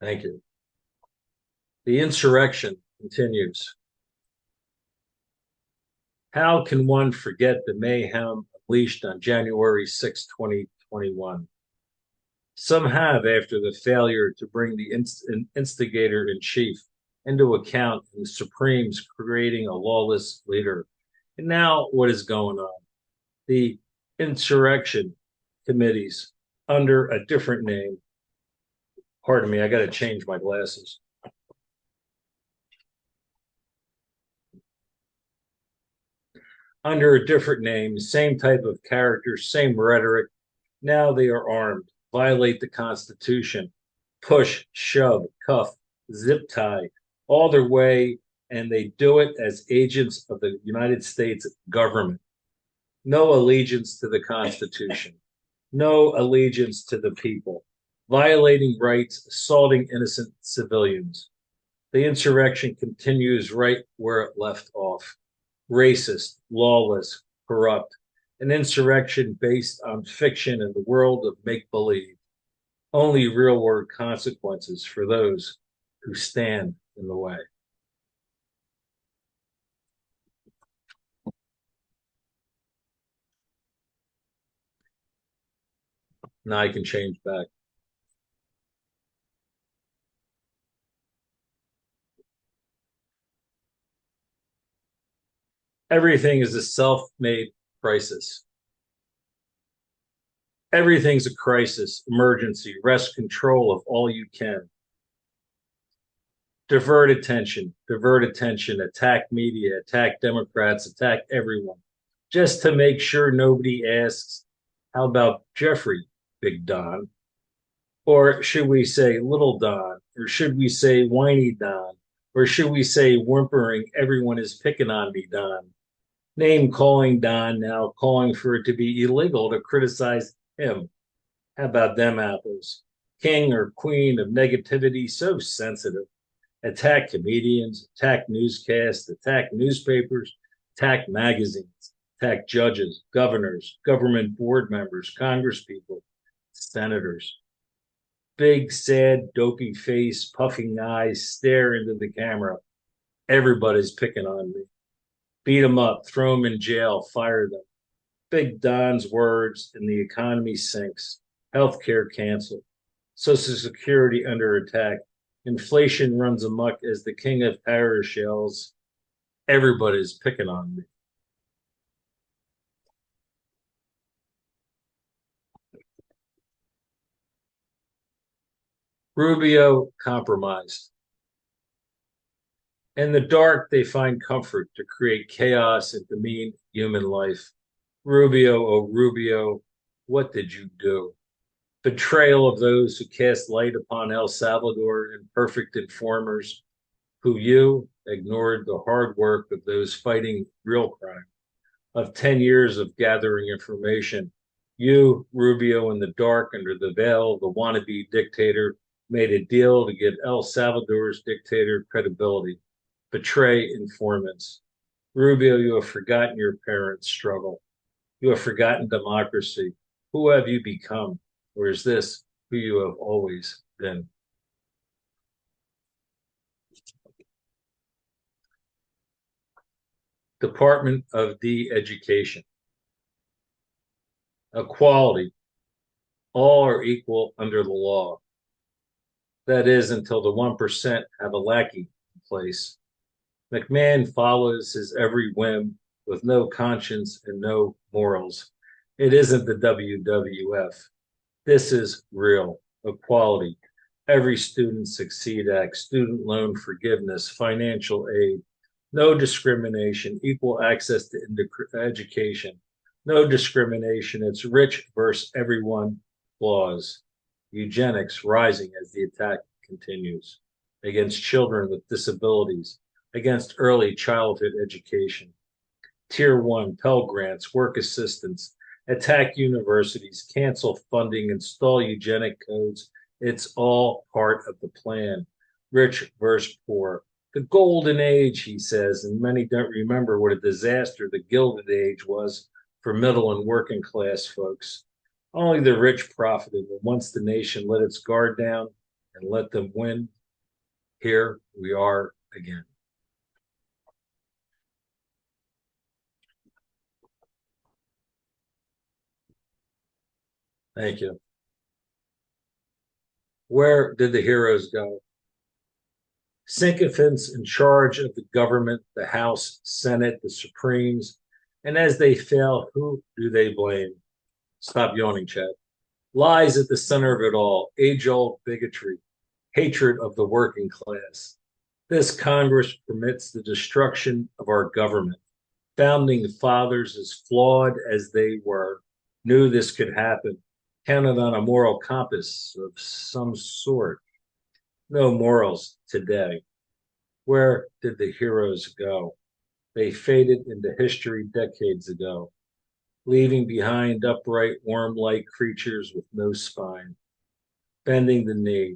[SPEAKER 9] Thank you. The insurrection continues. How can one forget the mayhem unleashed on January 6, 2021? Some have, after the failure to bring the instigator in chief into account and the Supremes creating a lawless leader. And now what is going on? The insurrection committees under a different name. Pardon me, I got to change my glasses. Under a different name, same type of character, same rhetoric. Now they are armed, violate the Constitution, push, shove, cuff, zip tie, all their way, and they do it as agents of the United States government. No allegiance to the Constitution, no allegiance to the people, violating rights, assaulting innocent civilians. The insurrection continues right where it left off. Racist, lawless, corrupt, an insurrection based on fiction in the world of make-believe. Only real-world consequences for those who stand in the way. Now I can change back. Everything is a self-made crisis. Everything's a crisis, emergency, wrest control of all you can. Divert attention, attack media, attack Democrats, attack everyone, just to make sure nobody asks, how about Jeffrey, Big Don? Or should we say Little Don? Or should we say Whiny Don? Or should we say whimpering, everyone is picking on me, Don? Name calling Don now, calling for it to be illegal to criticize him. How about them apples? King or queen of negativity, so sensitive. Attack comedians, attack newscasts, attack newspapers, attack magazines, attack judges, governors, government board members, congresspeople, senators. Big, sad, dopey face, puffing eyes, stare into the camera. Everybody's picking on me. Beat them up, throw them in jail, fire them. Big Don's words, and the economy sinks. Healthcare canceled. Social Security under attack. Inflation runs amok as the king of Paris yells, everybody's picking on me. Rubio compromised. In the dark, they find comfort to create chaos and demean human life. Rubio, oh Rubio, what did you do? Betrayal of those who cast light upon El Salvador, imperfect informers, who you ignored the hard work of those fighting real crime, of 10 years of gathering information. You, Rubio, in the dark under the veil, the wannabe dictator, made a deal to give El Salvador's dictator credibility, betray informants. Rubio, you have forgotten your parents' struggle. You have forgotten democracy. Who have you become? Or is this who you have always been? Department of De-Education. Equality. All are equal under the law. That is, until the 1% have a lackey in place. McMahon follows his every whim with no conscience and no morals. It isn't the WWF. This is real equality. Every student succeed act, student loan forgiveness, financial aid, no discrimination, equal access to education, no discrimination. It's rich versus everyone flaws. Eugenics rising as the attack continues against children with disabilities, against early childhood education. Tier 1 Pell Grants, work assistance, attack universities, cancel funding, install eugenic codes. It's all part of the plan. Rich versus poor. The golden age, he says, and many don't remember what a disaster the Gilded Age was for middle and working class folks. Only the rich profited, and once the nation let its guard down and let them win, here we are again. Thank you. Where did the heroes go? Sycophants in charge of the government, the House, Senate, the Supremes, and as they fail, who do they blame? Stop yawning, Chad. Lies at the center of it all, age-old bigotry, hatred of the working class. This Congress permits the destruction of our government. Founding fathers, as flawed as they were, knew this could happen, counted on a moral compass of some sort. No morals today. Where did the heroes go? They faded into history decades ago, leaving behind upright, worm-like creatures with no spine, bending the knee,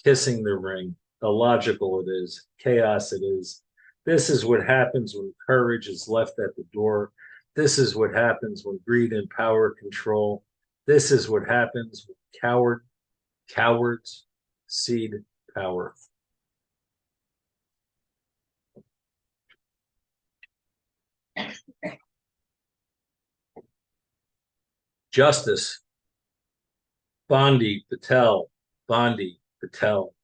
[SPEAKER 9] kissing the ring. Illogical it is, chaos it is. This is what happens when courage is left at the door. This is what happens when greed and power control. This is what happens when cowards cede power. Justice. Bondi Patel, Bondi Patel.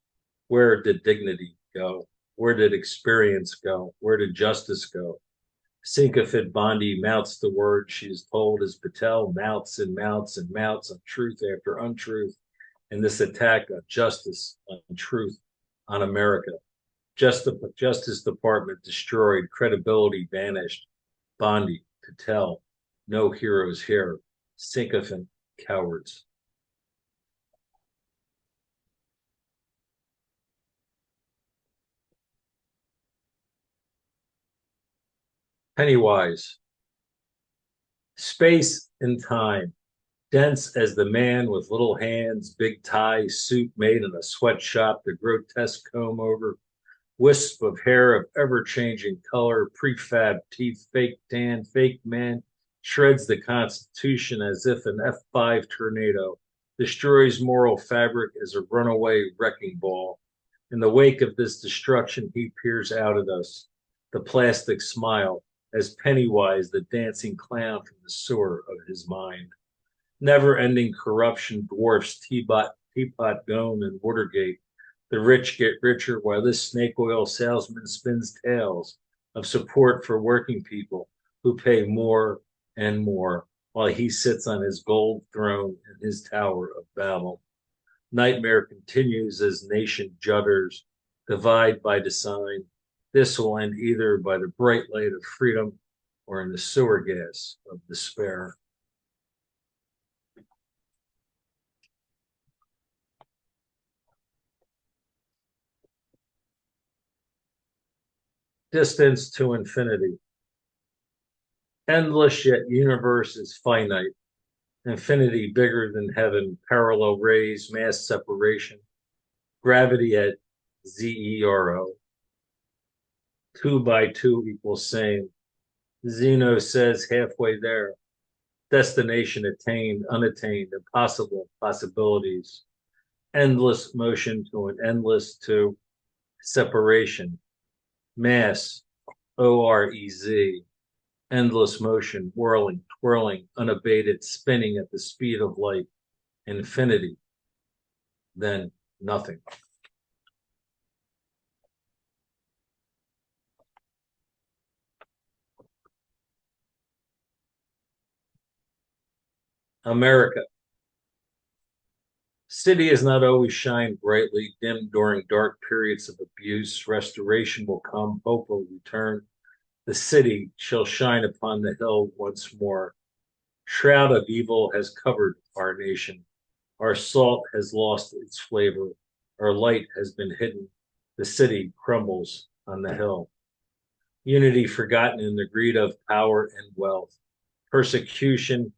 [SPEAKER 9] Where did dignity go? Where did experience go? Where did justice go? Sycophant Bondi mounts the word she is told as Patel mounts and mounts and mounts on truth after untruth, and this attack on justice, on truth, on America. Justice Department destroyed, credibility vanished. Bondi, Patel, no heroes here. Sycophant cowards. Pennywise. Space and time, dense as the man with little hands, big tie, suit made in a sweatshop, the grotesque comb over, wisp of hair of ever-changing color, prefab teeth, fake tan, fake man, shreds the Constitution as if an F5 tornado, destroys moral fabric as a runaway wrecking ball. In the wake of this destruction, he peers out at us, the plastic smile, as Pennywise, the dancing clown from the sewer of his mind. Never-ending corruption dwarfs Teapot Dome and Watergate. The rich get richer while this snake oil salesman spins tales of support for working people who pay more and more while he sits on his gold throne in his Tower of Babel. Nightmare continues as nation judders, divide by design. This will end either by the bright light of freedom or in the sewer gas of despair. Distance to infinity. Endless yet universe is finite. Infinity bigger than heaven, parallel rays, mass separation. Gravity at ZERO. 2 by 2 equals same. Zeno says halfway there. destination attained, unattained, impossible possibilities, endless motion to an endless to separation, mass, OREZ, endless motion, whirling, twirling, unabated, spinning at the speed of light, infinity, then nothing. America. City has not always shined brightly, dim during dark periods of abuse. Restoration will come, hope will return. The city shall shine upon the hill once more. Shroud of evil has covered our nation. Our salt has lost its flavor. Our light has been hidden. The city crumbles on the hill. Unity forgotten in the greed of power and wealth. Persecution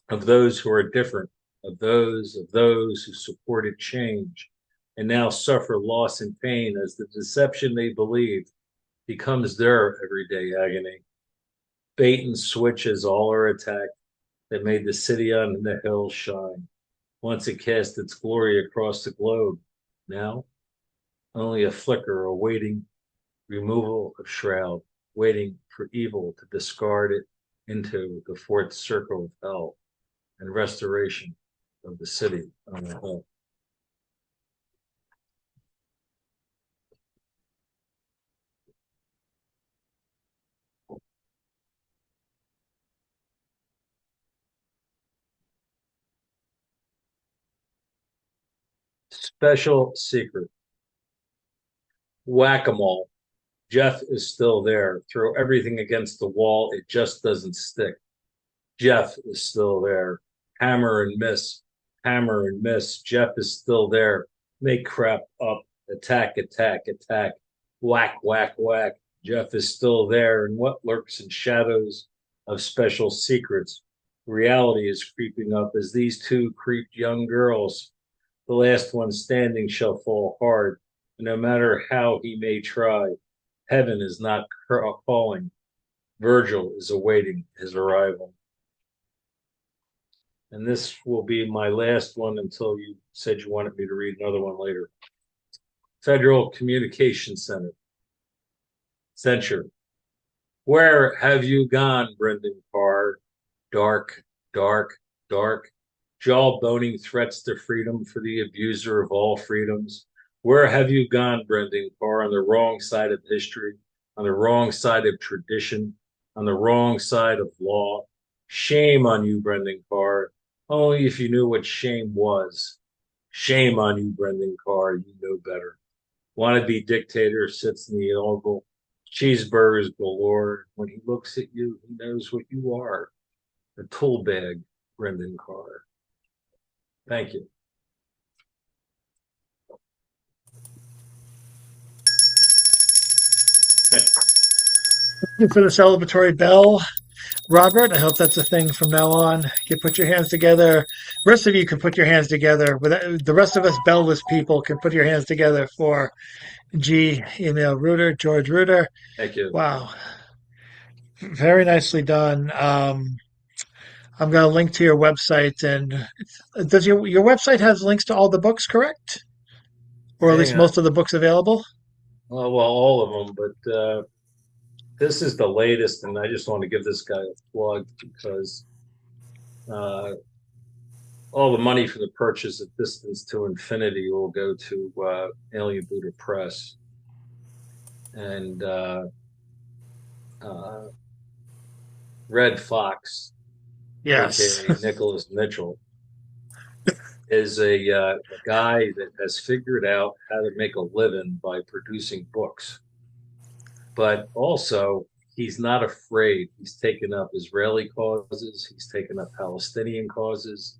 [SPEAKER 9] of those who are different, of those who supported change, and now suffer loss and pain as the deception they believe becomes their everyday agony. Bait and switch is all our attack that made the city on the hill shine. Once it cast its glory across the globe, now only a flicker awaiting removal of shroud, waiting for evil to discard it into the fourth circle of hell and restoration of the city on the hill. Special secret. Whack-a-mole. Jeff is still there. Throw everything against the wall. It just doesn't stick. Jeff is still there. Hammer and miss. Hammer and miss. Jeff is still there. Make crap up. Attack, attack, attack. Whack, whack, whack. Jeff is still there. And what lurks in shadows of special secrets? Reality is creeping up as these two creeped young girls. The last one standing shall fall hard. And no matter how he may try, heaven is not calling. Virgil is awaiting his arrival. And this will be my last one until you said you wanted me to read another one later. Federal Communications Center. Censure. Where have you gone, Brendan Carr? Dark, dark, dark. Jaw-boning threats to freedom for the abuser of all freedoms. Where have you gone, Brendan Carr? On the wrong side of history, on the wrong side of tradition, on the wrong side of law. Shame on you, Brendan Carr. Only if you knew what shame was. Shame on you, Brendan Carr. You know better. Wannabe dictator sits in the oval. Cheeseburgers galore. When he looks at you, he knows what you are. A tool bag, Brendan Carr. Thank you.
[SPEAKER 1] Thank you for the celebratory bell, Robert. I hope that's a thing from now on. You put your hands together. The rest of you can put your hands together. The rest of us bellless people can put your hands together for Emil Reutter, George Reutter.
[SPEAKER 9] Thank you.
[SPEAKER 1] Wow. Very nicely done. I'm going to link to your website. And does your website has links to all the books, correct? Or at
[SPEAKER 9] Hang
[SPEAKER 1] least
[SPEAKER 9] on.
[SPEAKER 1] most of the books available?
[SPEAKER 9] Well, all of them, but this is the latest, and I just want to give this guy a plug because all the money for the purchase of Distance to Infinity will go to Alien Buddha Press. And Red Fox,
[SPEAKER 1] Yes.
[SPEAKER 9] aka Nicholas Mitchell, is a guy that has figured out how to make a living by producing books. But also, he's not afraid. He's taken up Israeli causes. He's taken up Palestinian causes,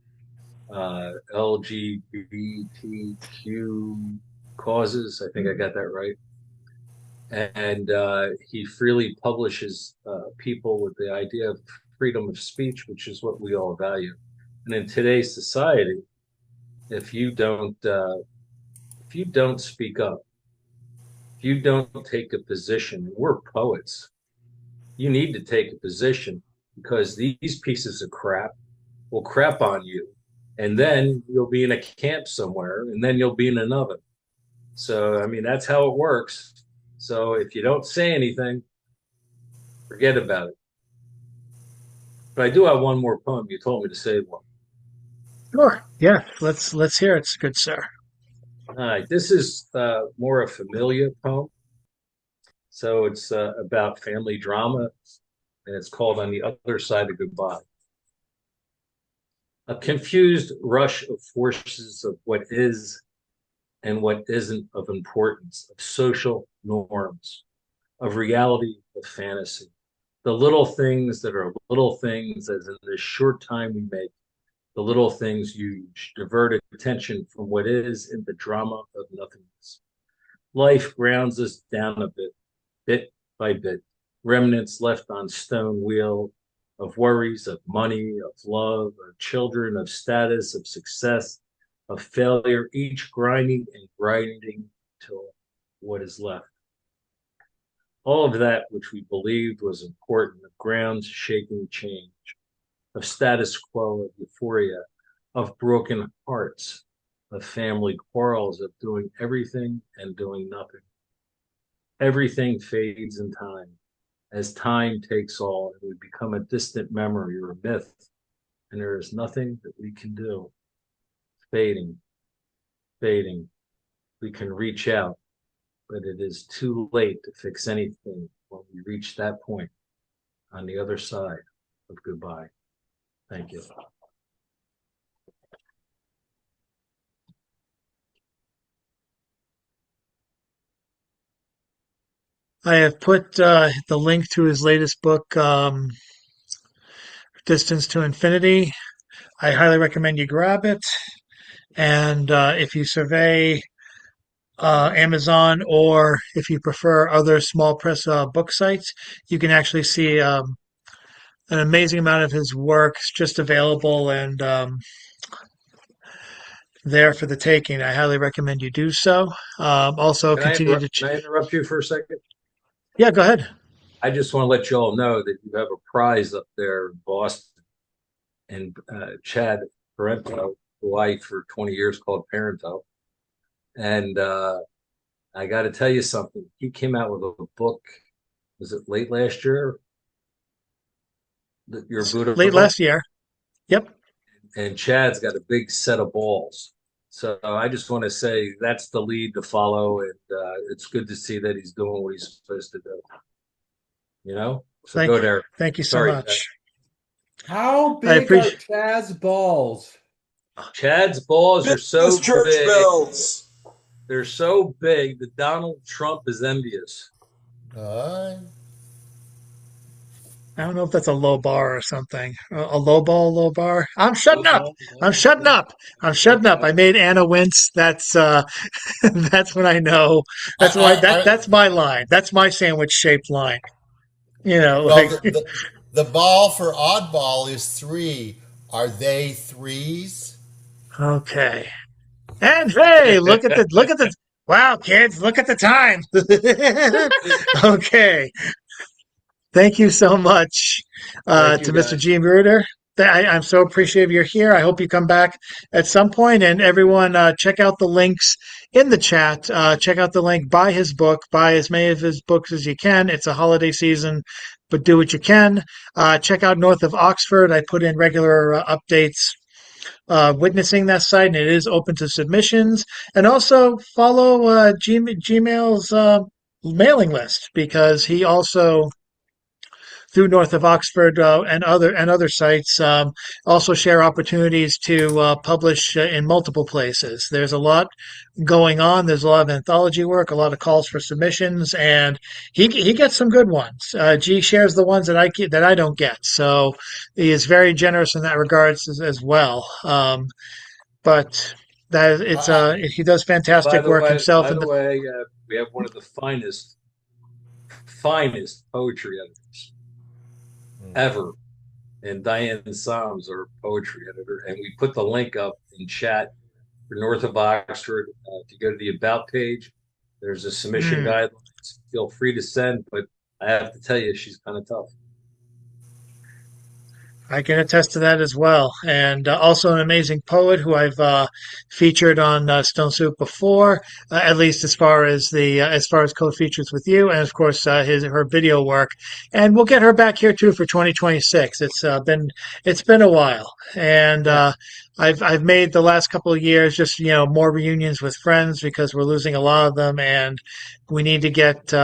[SPEAKER 9] LGBTQ causes. I think I got that right. And he freely publishes people with the idea of freedom of speech, which is what we all value. And in today's society, if you don't speak up, if you don't take a position, we're poets. You need to take a position. because these pieces of crap will crap on you. And then you'll be in a camp somewhere, and then you'll be in an oven. So, I mean, that's how it works. So if you don't say anything, forget about it. But I do have one more poem. You told me to save one.
[SPEAKER 1] Sure. Yeah. Let's hear it, good sir.
[SPEAKER 9] All right. This is more a familiar poem. So it's about family drama, and it's called On the Other Side of Goodbye. A confused rush of forces of what is and what isn't of importance, of social norms, of reality, of fantasy. The little things that are little things, as in the short time we make, the little things huge, divert attention from what is in the drama of nothingness. Life grounds us down a bit by bit, remnants left on stone wheel of worries, of money, of love, of children, of status, of success, of failure, each grinding and grinding till what is left. All of that which we believed was important, of grounds shaking change, of status quo, of euphoria, of broken hearts, of family quarrels, of doing everything and doing nothing. Everything fades in time as time takes all and we become a distant memory or a myth, and there is nothing that we can do. Fading, fading. We can reach out, but it is too late to fix anything when we reach that point on the other side of goodbye. Thank you.
[SPEAKER 1] I have put the link to his latest book, Distance to Infinity. I highly recommend you grab it. And if you survey Amazon, or if you prefer other small press book sites, you can actually see an amazing amount of his works just available and there for the taking. I highly recommend you do so. Also, continue to.
[SPEAKER 9] Can I interrupt you for a second?
[SPEAKER 1] Yeah, go ahead.
[SPEAKER 9] I just want to let you all know that you have a prize up there in Boston, and Chad Parento, who I for 20 years called Parento. And I got to tell you something. He came out with a book. Was it late last year? Your Buddha
[SPEAKER 1] Late
[SPEAKER 9] book?
[SPEAKER 1] last year. Yep.
[SPEAKER 9] And Chad's got a big set of balls. So I just want to say that's the lead to follow, and it's good to see that he's doing what he's supposed to do. You know, so
[SPEAKER 1] Thank
[SPEAKER 9] go
[SPEAKER 1] you.
[SPEAKER 9] there.
[SPEAKER 1] Thank you so
[SPEAKER 9] Sorry, Chad.
[SPEAKER 1] much.
[SPEAKER 4] How
[SPEAKER 1] I
[SPEAKER 4] big are
[SPEAKER 1] appreciate.
[SPEAKER 4] Chad's balls?
[SPEAKER 9] Chad's balls are
[SPEAKER 7] Big as
[SPEAKER 9] so
[SPEAKER 7] church
[SPEAKER 9] big.
[SPEAKER 7] bells.
[SPEAKER 9] They're so big that Donald Trump is envious.
[SPEAKER 6] All right.
[SPEAKER 1] I don't know if that's a low bar or something. A low ball, low bar. I'm shutting up.
[SPEAKER 9] Well,
[SPEAKER 1] I'm shutting up. I'm shutting up.
[SPEAKER 9] okay.
[SPEAKER 1] I made Anna wince. That's that's when I know. That's why that's my line. That's my sandwich shaped line. You know,
[SPEAKER 6] Well,
[SPEAKER 1] like
[SPEAKER 6] the ball for oddball is three. Are they threes?
[SPEAKER 1] okay. And hey, look at the wow, kids, look at the time. Okay. Thank you so much
[SPEAKER 9] Thank you,
[SPEAKER 1] to Mr.
[SPEAKER 9] guys.
[SPEAKER 1] Gene Bruder. I'm so appreciative you're here. I hope you come back at some point. And everyone, check out the links in the chat. Check out the link. Buy his book. Buy as many of his books as you can. It's a holiday season, but do what you can. Check out North of Oxford. I put in regular updates witnessing that site, and it is open to submissions. And also follow Gmail's mailing list, because he also through North of Oxford and other sites also share opportunities to publish in multiple places. There's a lot going on. There's a lot of anthology work, a lot of calls for submissions, and he gets some good ones. G shares the ones that I don't get, so he is very generous in that regards as well. But that it's
[SPEAKER 6] I,
[SPEAKER 1] he does fantastic work himself.
[SPEAKER 9] By
[SPEAKER 1] And
[SPEAKER 9] the way, we have one of the finest poetry editors ever, and Diane Psalms, our poetry editor, and we put the link up in chat for North of Oxford. If you go to the About page, there's a submission
[SPEAKER 1] mm,
[SPEAKER 9] guidelines. Feel free to send, but I have to tell you, she's kind of tough.
[SPEAKER 1] I can attest to that as well. And also an amazing poet who I've featured on Stone Soup before, at least as far as co-features with you, and of course her video work. And we'll get her back here too for 2026. It's been a while, and
[SPEAKER 9] Yeah.
[SPEAKER 1] I've made the last couple of years just more reunions with friends because we're losing a lot of them, and we need to get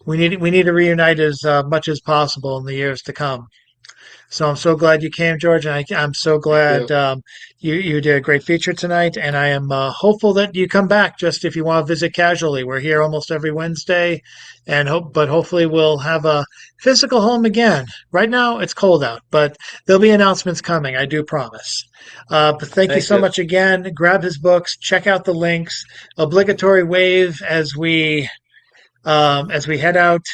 [SPEAKER 1] we need to reunite as much as possible in the years to come. So I'm so glad you came, George, and I'm so
[SPEAKER 9] Thank
[SPEAKER 1] glad
[SPEAKER 9] you.
[SPEAKER 1] you did a great feature tonight. And I am hopeful that you come back just if you want to visit casually. We're here almost every Wednesday, but hopefully we'll have a physical home again. Right now it's cold out, but there'll be announcements coming. I do promise. But thank you
[SPEAKER 9] Thank
[SPEAKER 1] so
[SPEAKER 9] you.
[SPEAKER 1] much again. Grab his books, check out the links. Obligatory wave as we head out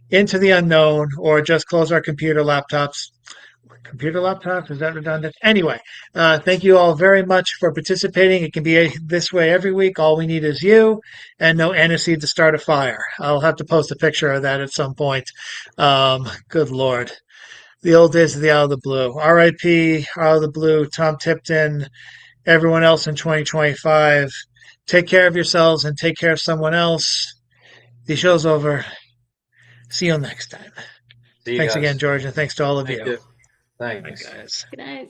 [SPEAKER 1] into the unknown, or just close our computer laptops. Is that redundant? Anyway, thank you all very much for participating. It can be this way every week. All we need is you and no aniseed to start a fire. I'll have to post a picture of that at some point. Good Lord. The old days of the Out of the Blue. RIP, Out of the Blue, Tom Tipton, everyone else in 2025. Take care of yourselves and take care of someone else. The show's over. See you next time.
[SPEAKER 9] See you
[SPEAKER 1] Thanks again,
[SPEAKER 9] guys.
[SPEAKER 1] George, and thanks to all of
[SPEAKER 9] Thank
[SPEAKER 1] you.
[SPEAKER 9] you.
[SPEAKER 1] Bye,
[SPEAKER 9] Thanks.
[SPEAKER 1] guys.
[SPEAKER 2] Good night.